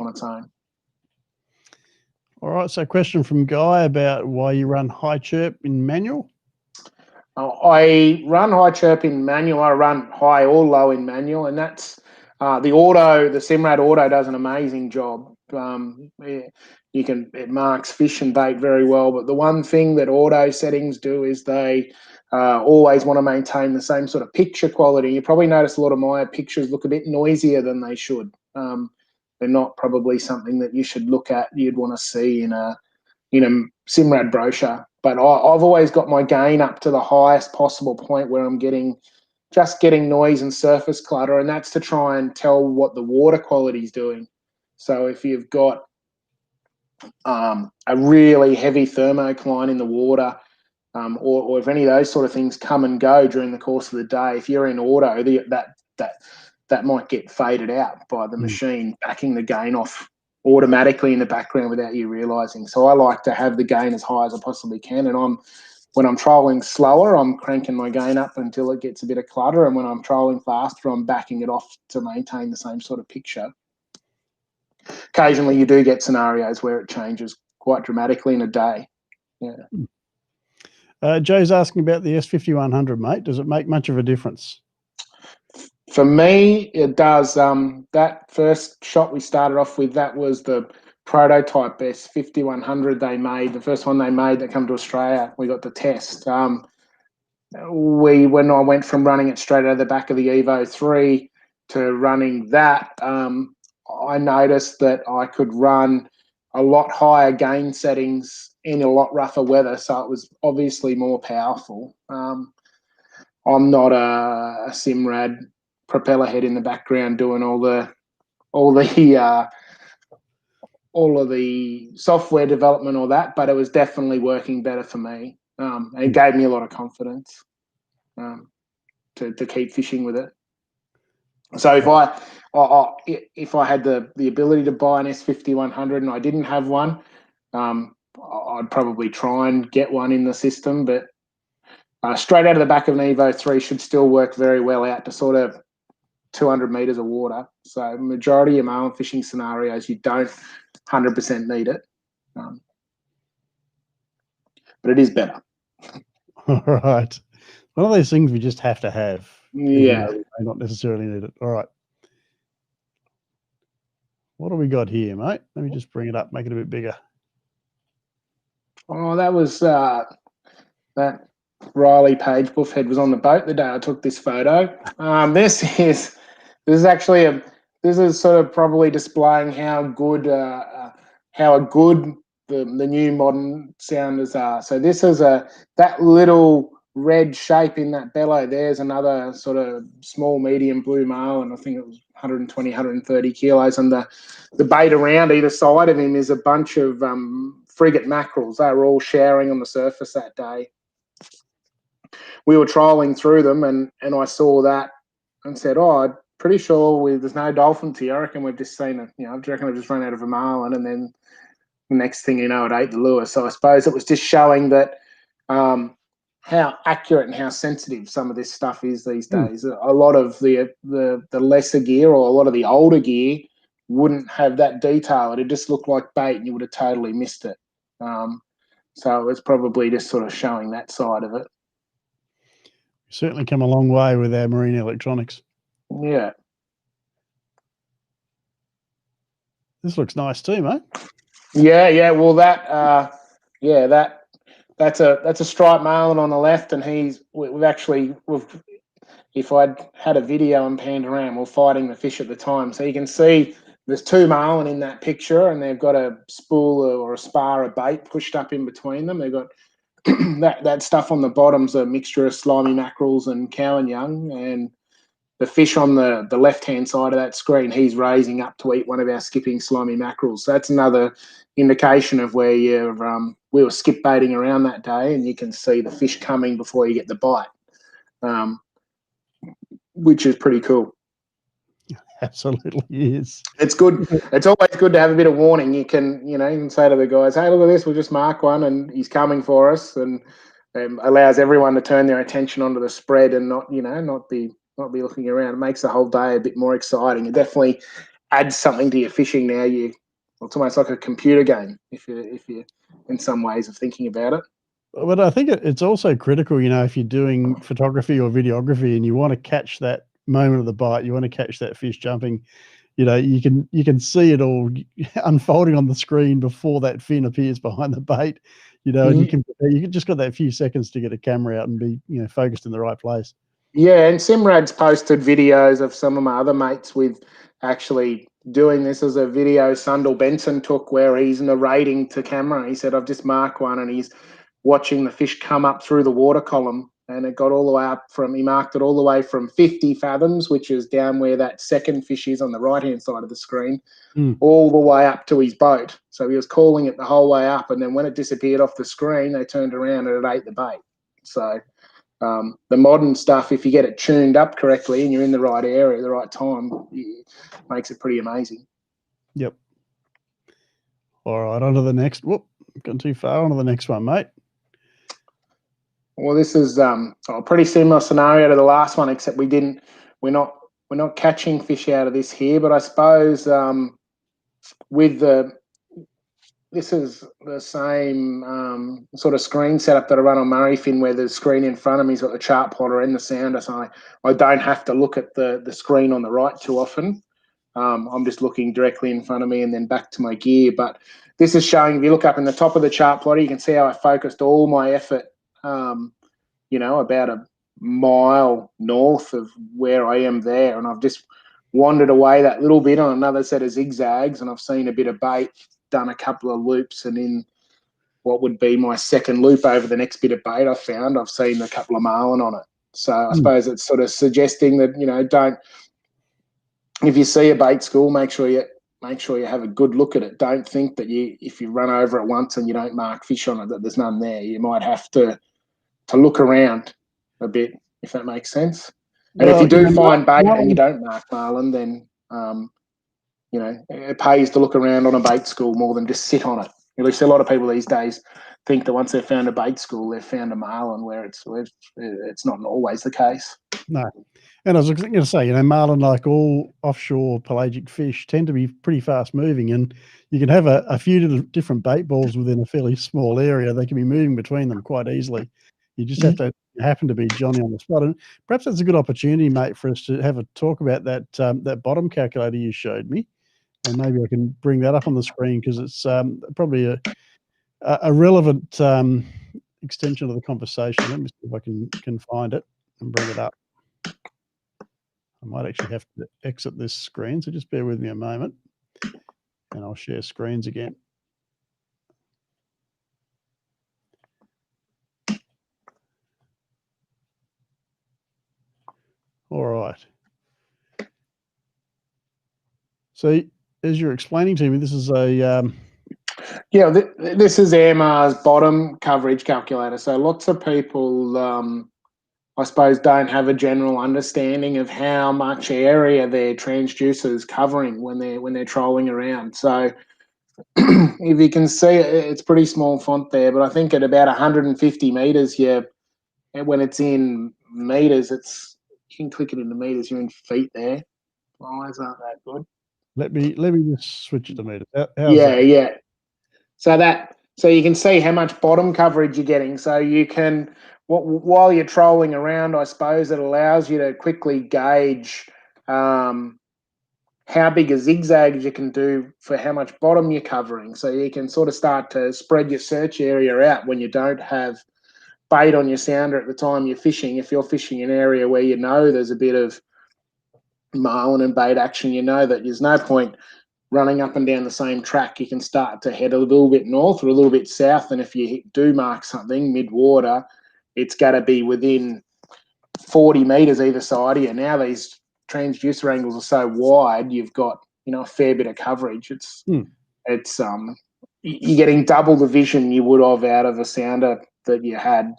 [SPEAKER 2] on its own.
[SPEAKER 1] All right, so question from Guy about why you run high chirp in manual.
[SPEAKER 2] I run high chirp in manual. I run high or low in manual, and that's the Simrad Auto does an amazing job. It marks fish and bait very well, but the one thing that auto settings do is they always want to maintain the same sort of picture quality. You probably notice a lot of my pictures look a bit noisier than they should. They're not probably something that you should look at. You'd want to see in a Simrad brochure. But I've always got my gain up to the highest possible point where I'm getting noise and surface clutter, and that's to try and tell what the water quality is doing. So if you've got a really heavy thermocline in the water, or if any of those sort of things come and go during the course of the day, if you're in auto, that might get faded out by the machine backing the gain off automatically in the background without you realizing. So I like to have the gain as high as I possibly can, and when I'm trolling slower, I'm cranking my gain up until it gets a bit of clutter, and when I'm trolling faster, I'm backing it off to maintain the same sort of picture. Occasionally you do get scenarios where it changes quite dramatically in a day.
[SPEAKER 1] Joe's asking about the S5100, mate. Does it make much of a difference?
[SPEAKER 2] For me, it does. That first shot we started off with, that was the prototype S5100 they made, the first one they made that came to Australia. We got to test. When I went from running it straight out of the back of the Evo 3 to running that, I noticed that I could run a lot higher gain settings in a lot rougher weather, so it was obviously more powerful. I'm not a Simrad propeller head in the background doing all of the software development or that, but it was definitely working better for me. and it gave me a lot of confidence to keep fishing with it. So if I had the ability to buy an S50-100 and I didn't have one, I'd probably try and get one in the system. But straight out of the back of an Evo 3 should still work very well out to sort of 200 meters of water. So majority of marlin fishing scenarios, you don't 100% need it, but it is better.
[SPEAKER 1] All right. One of those things we just have to have.
[SPEAKER 2] Yeah.
[SPEAKER 1] We may not necessarily need it. All right. What do we got here, mate? Let me just bring it up, make it a bit bigger.
[SPEAKER 2] Oh, that was that Riley Page Buffhead was on the boat the day I took this photo. This is actually this is sort of probably displaying how good the new modern sounders are. So this is that little red shape in that bellow. There's another sort of small, medium blue marlin. I think it was 120, 130 kilos, and the bait around either side of him is a bunch of frigate mackerels. They were all showering on the surface that day. We were trolling through them, and I saw that and said, "Oh, I'm pretty sure there's no dolphins here. I reckon we've just seen it. I reckon we've just run out of a marlin." And then the next thing you know, it ate the lure. So I suppose it was just showing that how accurate and how sensitive some of this stuff is these days. A lot of the lesser gear, or a lot of the older gear, wouldn't have that detail. It'd just look like bait, and you would have totally missed it. So it's probably just sort of showing that side of it.
[SPEAKER 1] Certainly come a long way with our marine electronics.
[SPEAKER 2] Yeah.
[SPEAKER 1] This looks nice too, mate.
[SPEAKER 2] Yeah. Well, that's a striped marlin on the left, and if I'd had a video and panned around, we're fighting the fish at the time. So you can see there's two marlin in that picture, and they've got a spool or a spar of bait pushed up in between them. They've got that stuff on the bottom's a mixture of slimy mackerels and cow and young, and the fish on the left-hand side of that screen, he's raising up to eat one of our skipping slimy mackerels. So that's another indication of where we were skip baiting around that day, and you can see the fish coming before you get the bite, which is pretty cool.
[SPEAKER 1] Absolutely is.
[SPEAKER 2] It's good. It's always good to have a bit of warning. You can say to the guys, "Hey, look at this. We'll just mark one, and he's coming for us," and allows everyone to turn their attention onto the spread and not be looking around. It makes the whole day a bit more exciting. It definitely adds something to your fishing now. It's almost like a computer game if you in some ways of thinking about it.
[SPEAKER 1] But I think it's also critical, if you're doing photography or videography and you want to catch that moment of the bite, you want to catch that fish jumping, you can see it all unfolding on the screen before that fin appears behind the bait, and you can just got that few seconds to get a camera out and be focused in the right place.
[SPEAKER 2] Yeah, and Simrad's posted videos of some of my other mates with actually doing this as a video Sundal Benson took, where he's narrating to camera. He said, "I've just marked one," and he's watching the fish come up through the water column, and it got all the way up he marked it all the way from 50 fathoms, which is down where that second fish is on the right-hand side of the screen, all the way up to his boat. So he was calling it the whole way up, and then when it disappeared off the screen, they turned around and it ate the bait. So the modern stuff, if you get it tuned up correctly and you're in the right area at the right time, it makes it pretty amazing.
[SPEAKER 1] Yep. All right, on to the next. Whoop, gone too far. On to the next one, mate.
[SPEAKER 2] Well, this is a pretty similar scenario to the last one, except we're not catching fish out of this here. But I suppose this is the same sort of screen setup that I run on Murrayfin, where the screen in front of me's got the chart plotter and the sounder, so I don't have to look at the screen on the right too often. I'm just looking directly in front of me and then back to my gear. But this is showing, if you look up in the top of the chart plotter, you can see how I focused all my effort, about a mile north of where I am there. And I've just wandered away that little bit on another set of zigzags, and I've seen a bit of bait, done a couple of loops, and in what would be my second loop over the next bit of bait I've seen a couple of marlin on it. So I suppose it's sort of suggesting that, if you see a bait school, make sure you have a good look at it. Don't think that if you run over it once and you don't mark fish on it, that there's none there. You might have to look around a bit, if that makes sense. And if
[SPEAKER 1] Well,
[SPEAKER 2] you
[SPEAKER 1] you
[SPEAKER 2] do
[SPEAKER 1] know,
[SPEAKER 2] find bait and you
[SPEAKER 1] Marlin,
[SPEAKER 2] don't mark marlin, then it pays to look around on a bait school more than just sit on it. You see a lot of people these days think that once they've found a bait school, they've found a marlin, where it's not always the case.
[SPEAKER 1] no. And I was going to say, you know, marlin, like all offshore pelagic fish, tend to be pretty fast moving, and you can have a few different bait balls within a fairly small area. They can be moving between them quite easily. You just have to happen to be Johnny on the spot. And perhaps that's a good opportunity, mate, for us to have a talk about that bottom calculator you showed me. And maybe I can bring that up on the screen, because it's probably a relevant extension of the conversation. Let me see if I can find it and bring it up. I might actually have to exit this screen, so just bear with me a moment, and I'll share screens again. All right. So as you're explaining to me, this is a
[SPEAKER 2] this is Airmar's bottom coverage calculator. So lots of people, I suppose, don't have a general understanding of how much area their transducer is covering when they're trolling around. So if you can see, it's pretty small font there, but I think at about 150 meters, when it's in meters, you can click it into meters. You're in feet there. Eyes aren't that good.
[SPEAKER 1] let me just switch it to meters. How's
[SPEAKER 2] Yeah,
[SPEAKER 1] that?
[SPEAKER 2] yeah. So you can see how much bottom coverage you're getting. So you can, while you're trolling around, I suppose it allows you to quickly gauge how big a zigzag you can do for how much bottom you're covering. So you can sort of start to spread your search area out when you don't have bait on your sounder at the time you're fishing. If you're fishing an area where you know there's a bit of marlin and bait action, you know that there's no point running up and down the same track. You can start to head a little bit north or a little bit south, and if you do mark something mid-water, it's got to be within 40 meters either side of you. Now these transducer angles are so wide, you've got a fair bit of coverage. It's you're getting double the vision you would have out of a sounder that you had.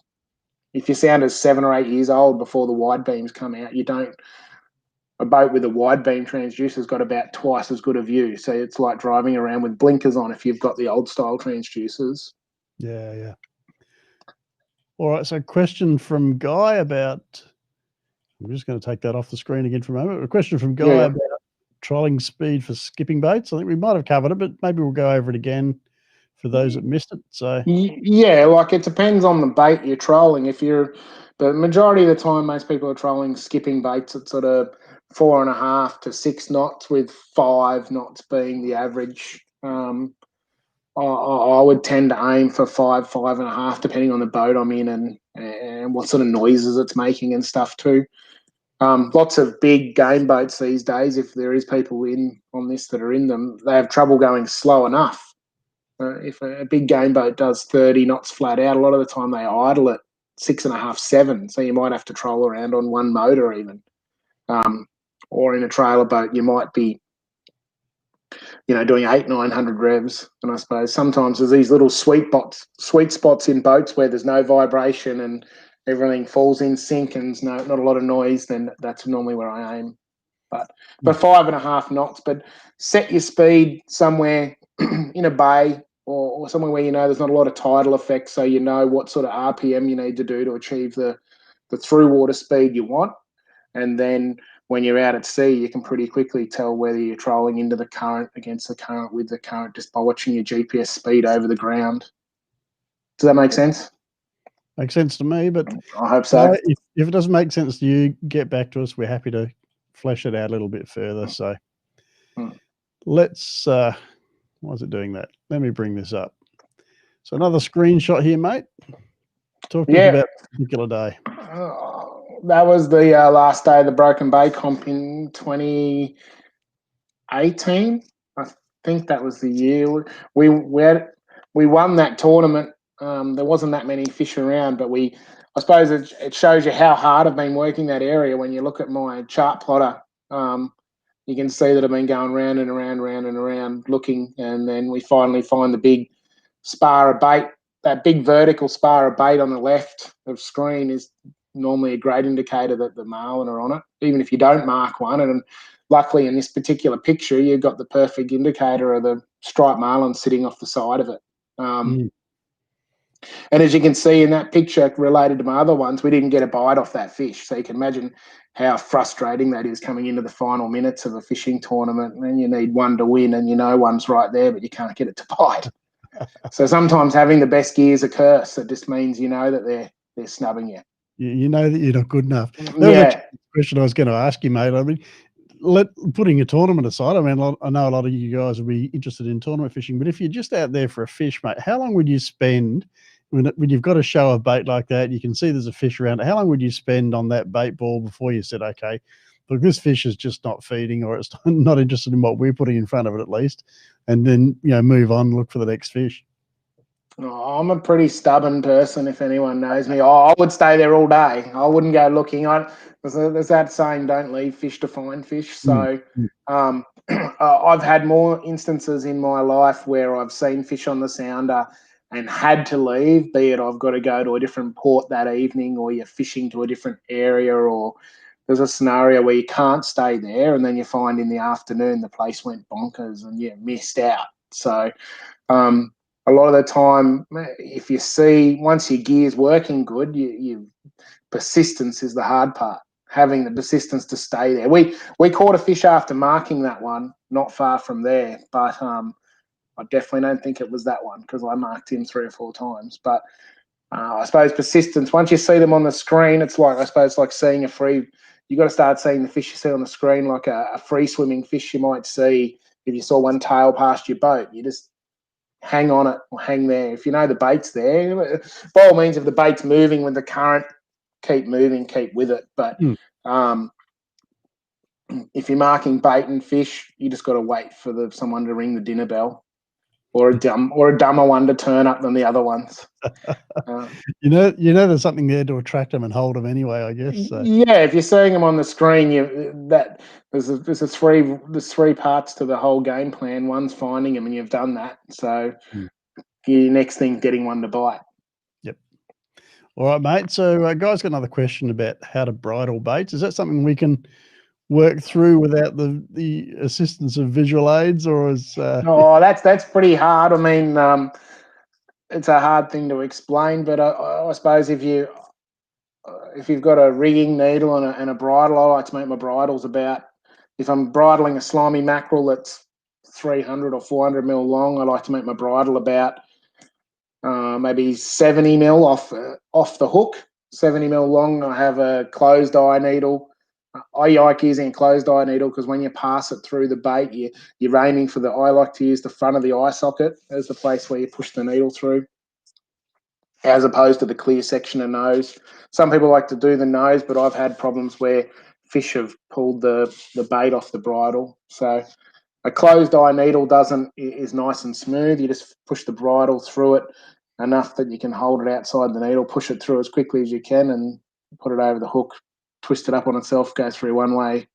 [SPEAKER 2] If your sounder's 7 or 8 years old before the wide beams come out, a boat with a wide beam transducer's got about twice as good a view. So it's like driving around with blinkers on if you've got the old style transducers.
[SPEAKER 1] Yeah, yeah. All right. So question from Guy about, I'm just going to take that off the screen again for a moment. A question from Guy about trolling speed for skipping baits. I think we might have covered it, but maybe we'll go over it again for those that missed it. So
[SPEAKER 2] yeah, like it depends on the bait you're trolling. But majority of the time, most people are trolling skipping baits at sort of 4.5 to 6 knots, with 5 knots being the average. I would tend to aim for 5.5, depending on the boat I'm in and what sort of noises it's making and stuff too. Lots of big game boats these days, if there is people on this that are in them, they have trouble going slow enough. If a big game boat does 30 knots flat out, a lot of the time they idle at 6.5, 7. So you might have to troll around on one motor even. Or in a trailer boat, you might be, doing 800-900 revs. And I suppose sometimes there's these little sweet spots in boats where there's no vibration and everything falls in sync and there's not a lot of noise. Then that's normally where I aim. But 5.5 knots. But set your speed somewhere in a bay or somewhere where there's not a lot of tidal effects, so you know what sort of RPM you need to do to achieve the through water speed you want. And then when you're out at sea, you can pretty quickly tell whether you're trolling into the current, against the current, with the current, just by watching your GPS speed over the ground. Does that make sense?
[SPEAKER 1] Makes sense to me, but
[SPEAKER 2] I hope so.
[SPEAKER 1] If it doesn't make sense to you, get back to us. We're happy to flesh it out a little bit further. So let's, why is it doing that? Let me bring this up. So another screenshot here, mate. Talk to us about this particular day.
[SPEAKER 2] That was the last day of the Broken Bay comp in 2018. I think that was the year we won that tournament. There wasn't that many fish around, but I suppose it shows you how hard I've been working that area. When you look at my chart plotter, you can see that I've been going round and around looking, and then we finally find the big spar of bait that big vertical spar of bait on the left of screen is normally a great indicator that the marlin are on it, even if you don't mark one. And luckily in this particular picture, you've got the perfect indicator of the striped marlin sitting off the side of it. And as you can see in that picture, related to my other ones, we didn't get a bite off that fish. So you can imagine how frustrating that is coming into the final minutes of a fishing tournament, and you need one to win, and you know one's right there, but you can't get it to bite. So sometimes having the best gear is a curse. It just means you know that they're snubbing you.
[SPEAKER 1] You know that you're not good enough. That was
[SPEAKER 2] Yeah.
[SPEAKER 1] actually the question I was going to ask you, mate. I mean, putting a tournament aside, I mean, I know a lot of you guys will be interested in tournament fishing, but if you're just out there for a fish, mate, how long would you spend when you've got a show of bait like that? You can see there's a fish around. How long would you spend on that bait ball before you said, okay, look, this fish is just not feeding, or it's not interested in what we're putting in front of it at least, and then, you know, move on, look for the next fish?
[SPEAKER 2] Oh, I'm a pretty stubborn person. If anyone knows me, I would stay there all day. I wouldn't go looking. There's that saying, "Don't leave fish to find fish." So, I've had more instances in my life where I've seen fish on the sounder and had to leave. Be it I've got to go to a different port that evening, or you're fishing to a different area, or there's a scenario where you can't stay there, and then you find in the afternoon the place went bonkers and you missed out. So. A lot of the time, if you see once your gear's working good, you persistence is the hard part. Having the persistence to stay there. We caught a fish after marking that one, not far from there, but I definitely don't think it was that one because I marked him 3 or 4 times. But I suppose persistence. Once you see them on the screen, it's like like seeing a free. You got to start seeing the fish you see on the screen like a free swimming fish you might see if you saw one tail past your boat. You just hang on it or hang there. If you know the bait's there, by all means, if the bait's moving with the current, keep moving, keep with it. But if you're marking bait and fish, you just got to wait for someone to ring the dinner bell, or a dumber one to turn up than the other ones.
[SPEAKER 1] You know, there's something there to attract them and hold them anyway, I guess. So.
[SPEAKER 2] Yeah, if you're seeing them on the screen, there's 3 parts to the whole game plan. One's finding them, and you've done that. So your next thing, getting one to bite.
[SPEAKER 1] Yep. All right, mate. So, guy's got another question about how to bridle baits. Is that something we can work through without the assistance of visual aids, or is?
[SPEAKER 2] No, that's pretty hard. I mean, it's a hard thing to explain, but I suppose if you've got a rigging needle and a bridle, I like to make my bridles about. If I'm bridling a slimy mackerel that's 300 or 400 mil long, I like to make my bridle about maybe 70 mil off the hook, 70 mil long. I have a closed eye needle. I like using a closed eye needle because when you pass it through the bait, you're aiming for I like to use the front of the eye socket as the place where you push the needle through, as opposed to the clear section of nose. Some people like to do the nose, but I've had problems where fish have pulled the bait off the bridle. So a closed eye needle is nice and smooth. You just push the bridle through it enough that you can hold it outside the needle, push it through as quickly as you can, and put it over the hook, twist it up on itself, go through one way,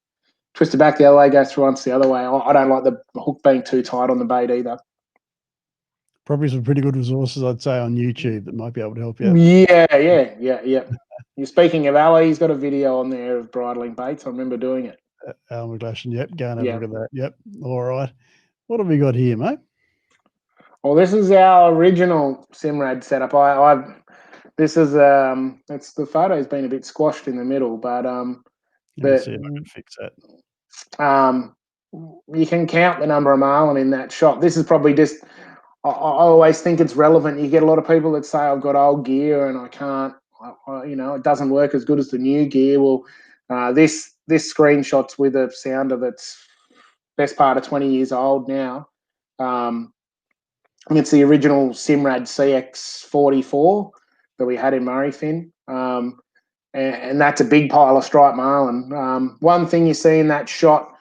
[SPEAKER 2] twist it back the other way, go through once the other way. I don't like the hook being too tight on the bait either.
[SPEAKER 1] Probably some pretty good resources, I'd say, on YouTube that might be able to help you out.
[SPEAKER 2] Yeah. You're speaking of Ali, he's got a video on there of bridling baits. I remember doing it.
[SPEAKER 1] Al McGlashan, yep. Go and have a look at that. Yep. All right. What have we got here, mate?
[SPEAKER 2] Well, this is our original Simrad setup. This is it's the photo's been a bit squashed in the middle, but
[SPEAKER 1] Let me see if I can fix
[SPEAKER 2] that. You can count the number of marlin in that shot. This is probably just. I always think it's relevant. You get a lot of people that say I've got old gear and I can't. It doesn't work as good as the new gear. Well, this screenshot's with a sounder that's best part of 20 years old now. It's the original Simrad CX44 that we had in Murrayfin. And that's a big pile of striped marlin. One thing you see in that shot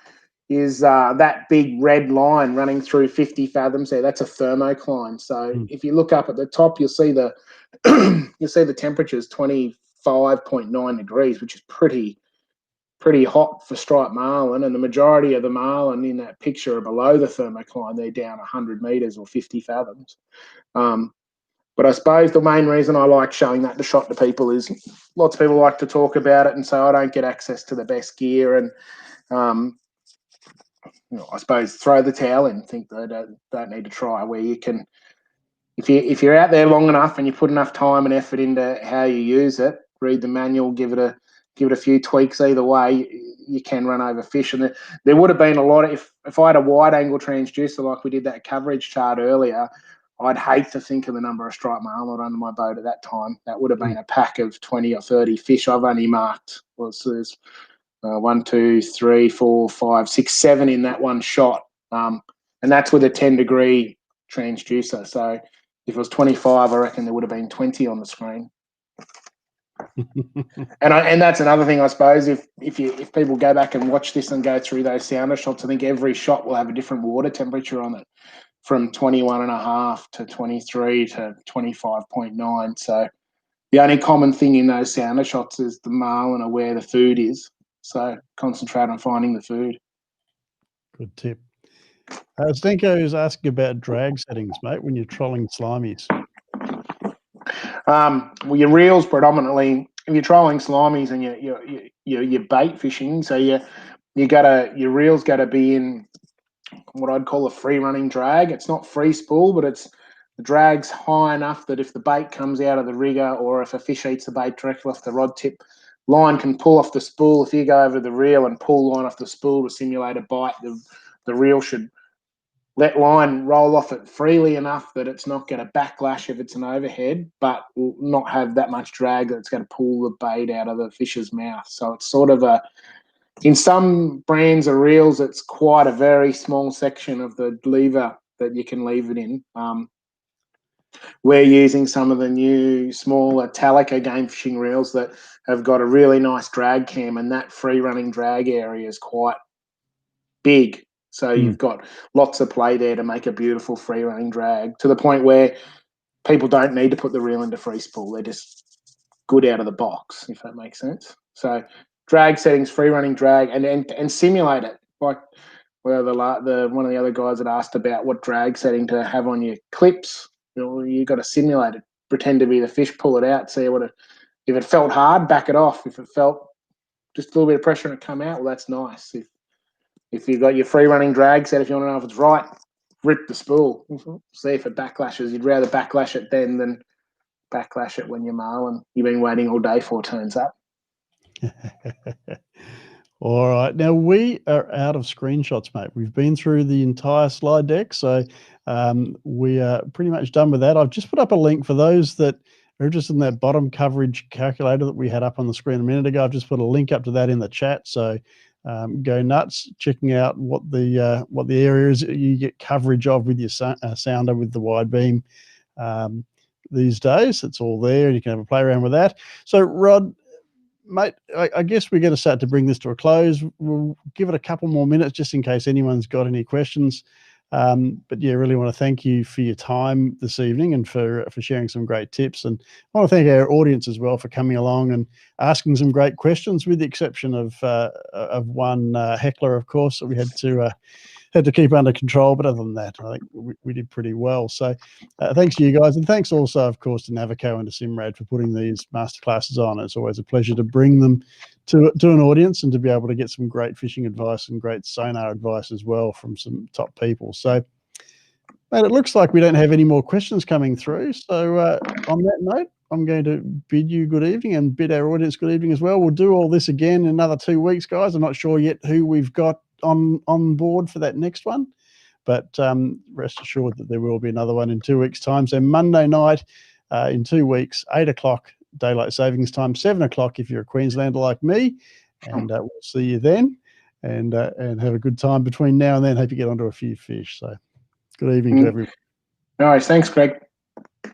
[SPEAKER 2] is that big red line running through 50 fathoms there. That's a thermocline. So if you look up at the top, you'll see the temperature is 25.9 degrees, which is pretty hot for striped marlin, and the majority of the marlin in that picture are below the thermocline. They're down 100 meters or 50 fathoms. But I suppose the main reason I like showing that the shot to people is lots of people like to talk about it and say I don't get access to the best gear, and I suppose throw the towel in, think they don't need to try. Where you can, if you're out there long enough and you put enough time and effort into how you use it, read the manual, give it a few tweaks either way, you can run over fish. And there would have been a lot of, if I had a wide angle transducer like we did that coverage chart earlier, I'd hate to think of the number of striped marlin under my boat at that time. That would have been a pack of 20 or 30 fish. I've only marked, there's 1, 2, 3, 4, 5, 6, 7 in that one shot. And that's with a 10-degree transducer. So if it was 25, I reckon there would have been 20 on the screen. and that's another thing, I suppose. If people go back and watch this and go through those sounder shots, I think every shot will have a different water temperature on it, from 21.5 to 23 to 25.9. So the only common thing in those sounder shots is the marlin are where the food is. So concentrate on finding the food.
[SPEAKER 1] Good tip. Stenko is asking about drag settings, mate, when you're trolling slimies.
[SPEAKER 2] Well, your reels predominantly, if you're trolling slimies and you're bait fishing, so your reels got to be in what I'd call a free running drag. It's not free spool, but the drag's high enough that if the bait comes out of the rigger or if a fish eats the bait directly off the rod tip, line can pull off the spool. If you go over the reel and pull line off the spool to simulate a bite, the reel should let line roll off it freely enough that it's not going to backlash if it's an overhead, but will not have that much drag that it's going to pull the bait out of the fish's mouth. So it's sort of in some brands of reels, it's quite a very small section of the lever that you can leave it in. We're using some of the new smaller Talica game fishing reels that have got a really nice drag cam, and that free running drag area is quite big. So you've got lots of play there to make a beautiful free running drag, to the point where people don't need to put the reel into free spool. They're just good out of the box, if that makes sense. So drag settings, free running drag, and simulate it. Like one of the other guys that asked about what drag setting to have on your clips. You got to simulate it. Pretend to be the fish, pull it out, see what if it felt hard, back it off. If it felt just a little bit of pressure and it come out, well, that's nice. If you've got your free running drag set, if you want to know if it's right, rip the spool. See if it backlashes. You'd rather backlash it then than backlash it when your marlin you've been waiting all day for turns up.
[SPEAKER 1] All right. Now we are out of screenshots, mate. We've been through the entire slide deck, so we are pretty much done with that. I've just put up a link for those that are interested in that bottom coverage calculator that we had up on the screen a minute ago. I've just put a link up to that in the chat. So go nuts checking out what the area is you get coverage of with your sounder with the wide beam these days. It's all there, and you can have a play around with that. So Rod, mate, I guess we're going to start to bring this to a close. We'll give it a couple more minutes just in case anyone's got any questions. But yeah, really want to thank you for your time this evening and for sharing some great tips. And I want to thank our audience as well for coming along and asking some great questions, with the exception of one heckler, of course, that we had to keep under control. But other than that, I think we did pretty well. So thanks to you guys. And thanks also, of course, to Navico and to Simrad for putting these masterclasses on. It's always a pleasure to bring them to an audience and to be able to get some great fishing advice and great sonar advice as well from some top people. So, mate, it looks like we don't have any more questions coming through. So on that note, I'm going to bid you good evening and bid our audience good evening as well. We'll do all this again in another 2 weeks, guys. I'm not sure yet who we've got on board for that next one, but rest assured that there will be another one in 2 weeks' time. So Monday night in 2 weeks, 8 o'clock daylight savings time, 7 o'clock if you're a Queenslander like me, and we'll see you then, and have a good time between now and then. Hope you get onto a few fish. So good evening to everyone.
[SPEAKER 2] No worries. Thanks, Greg.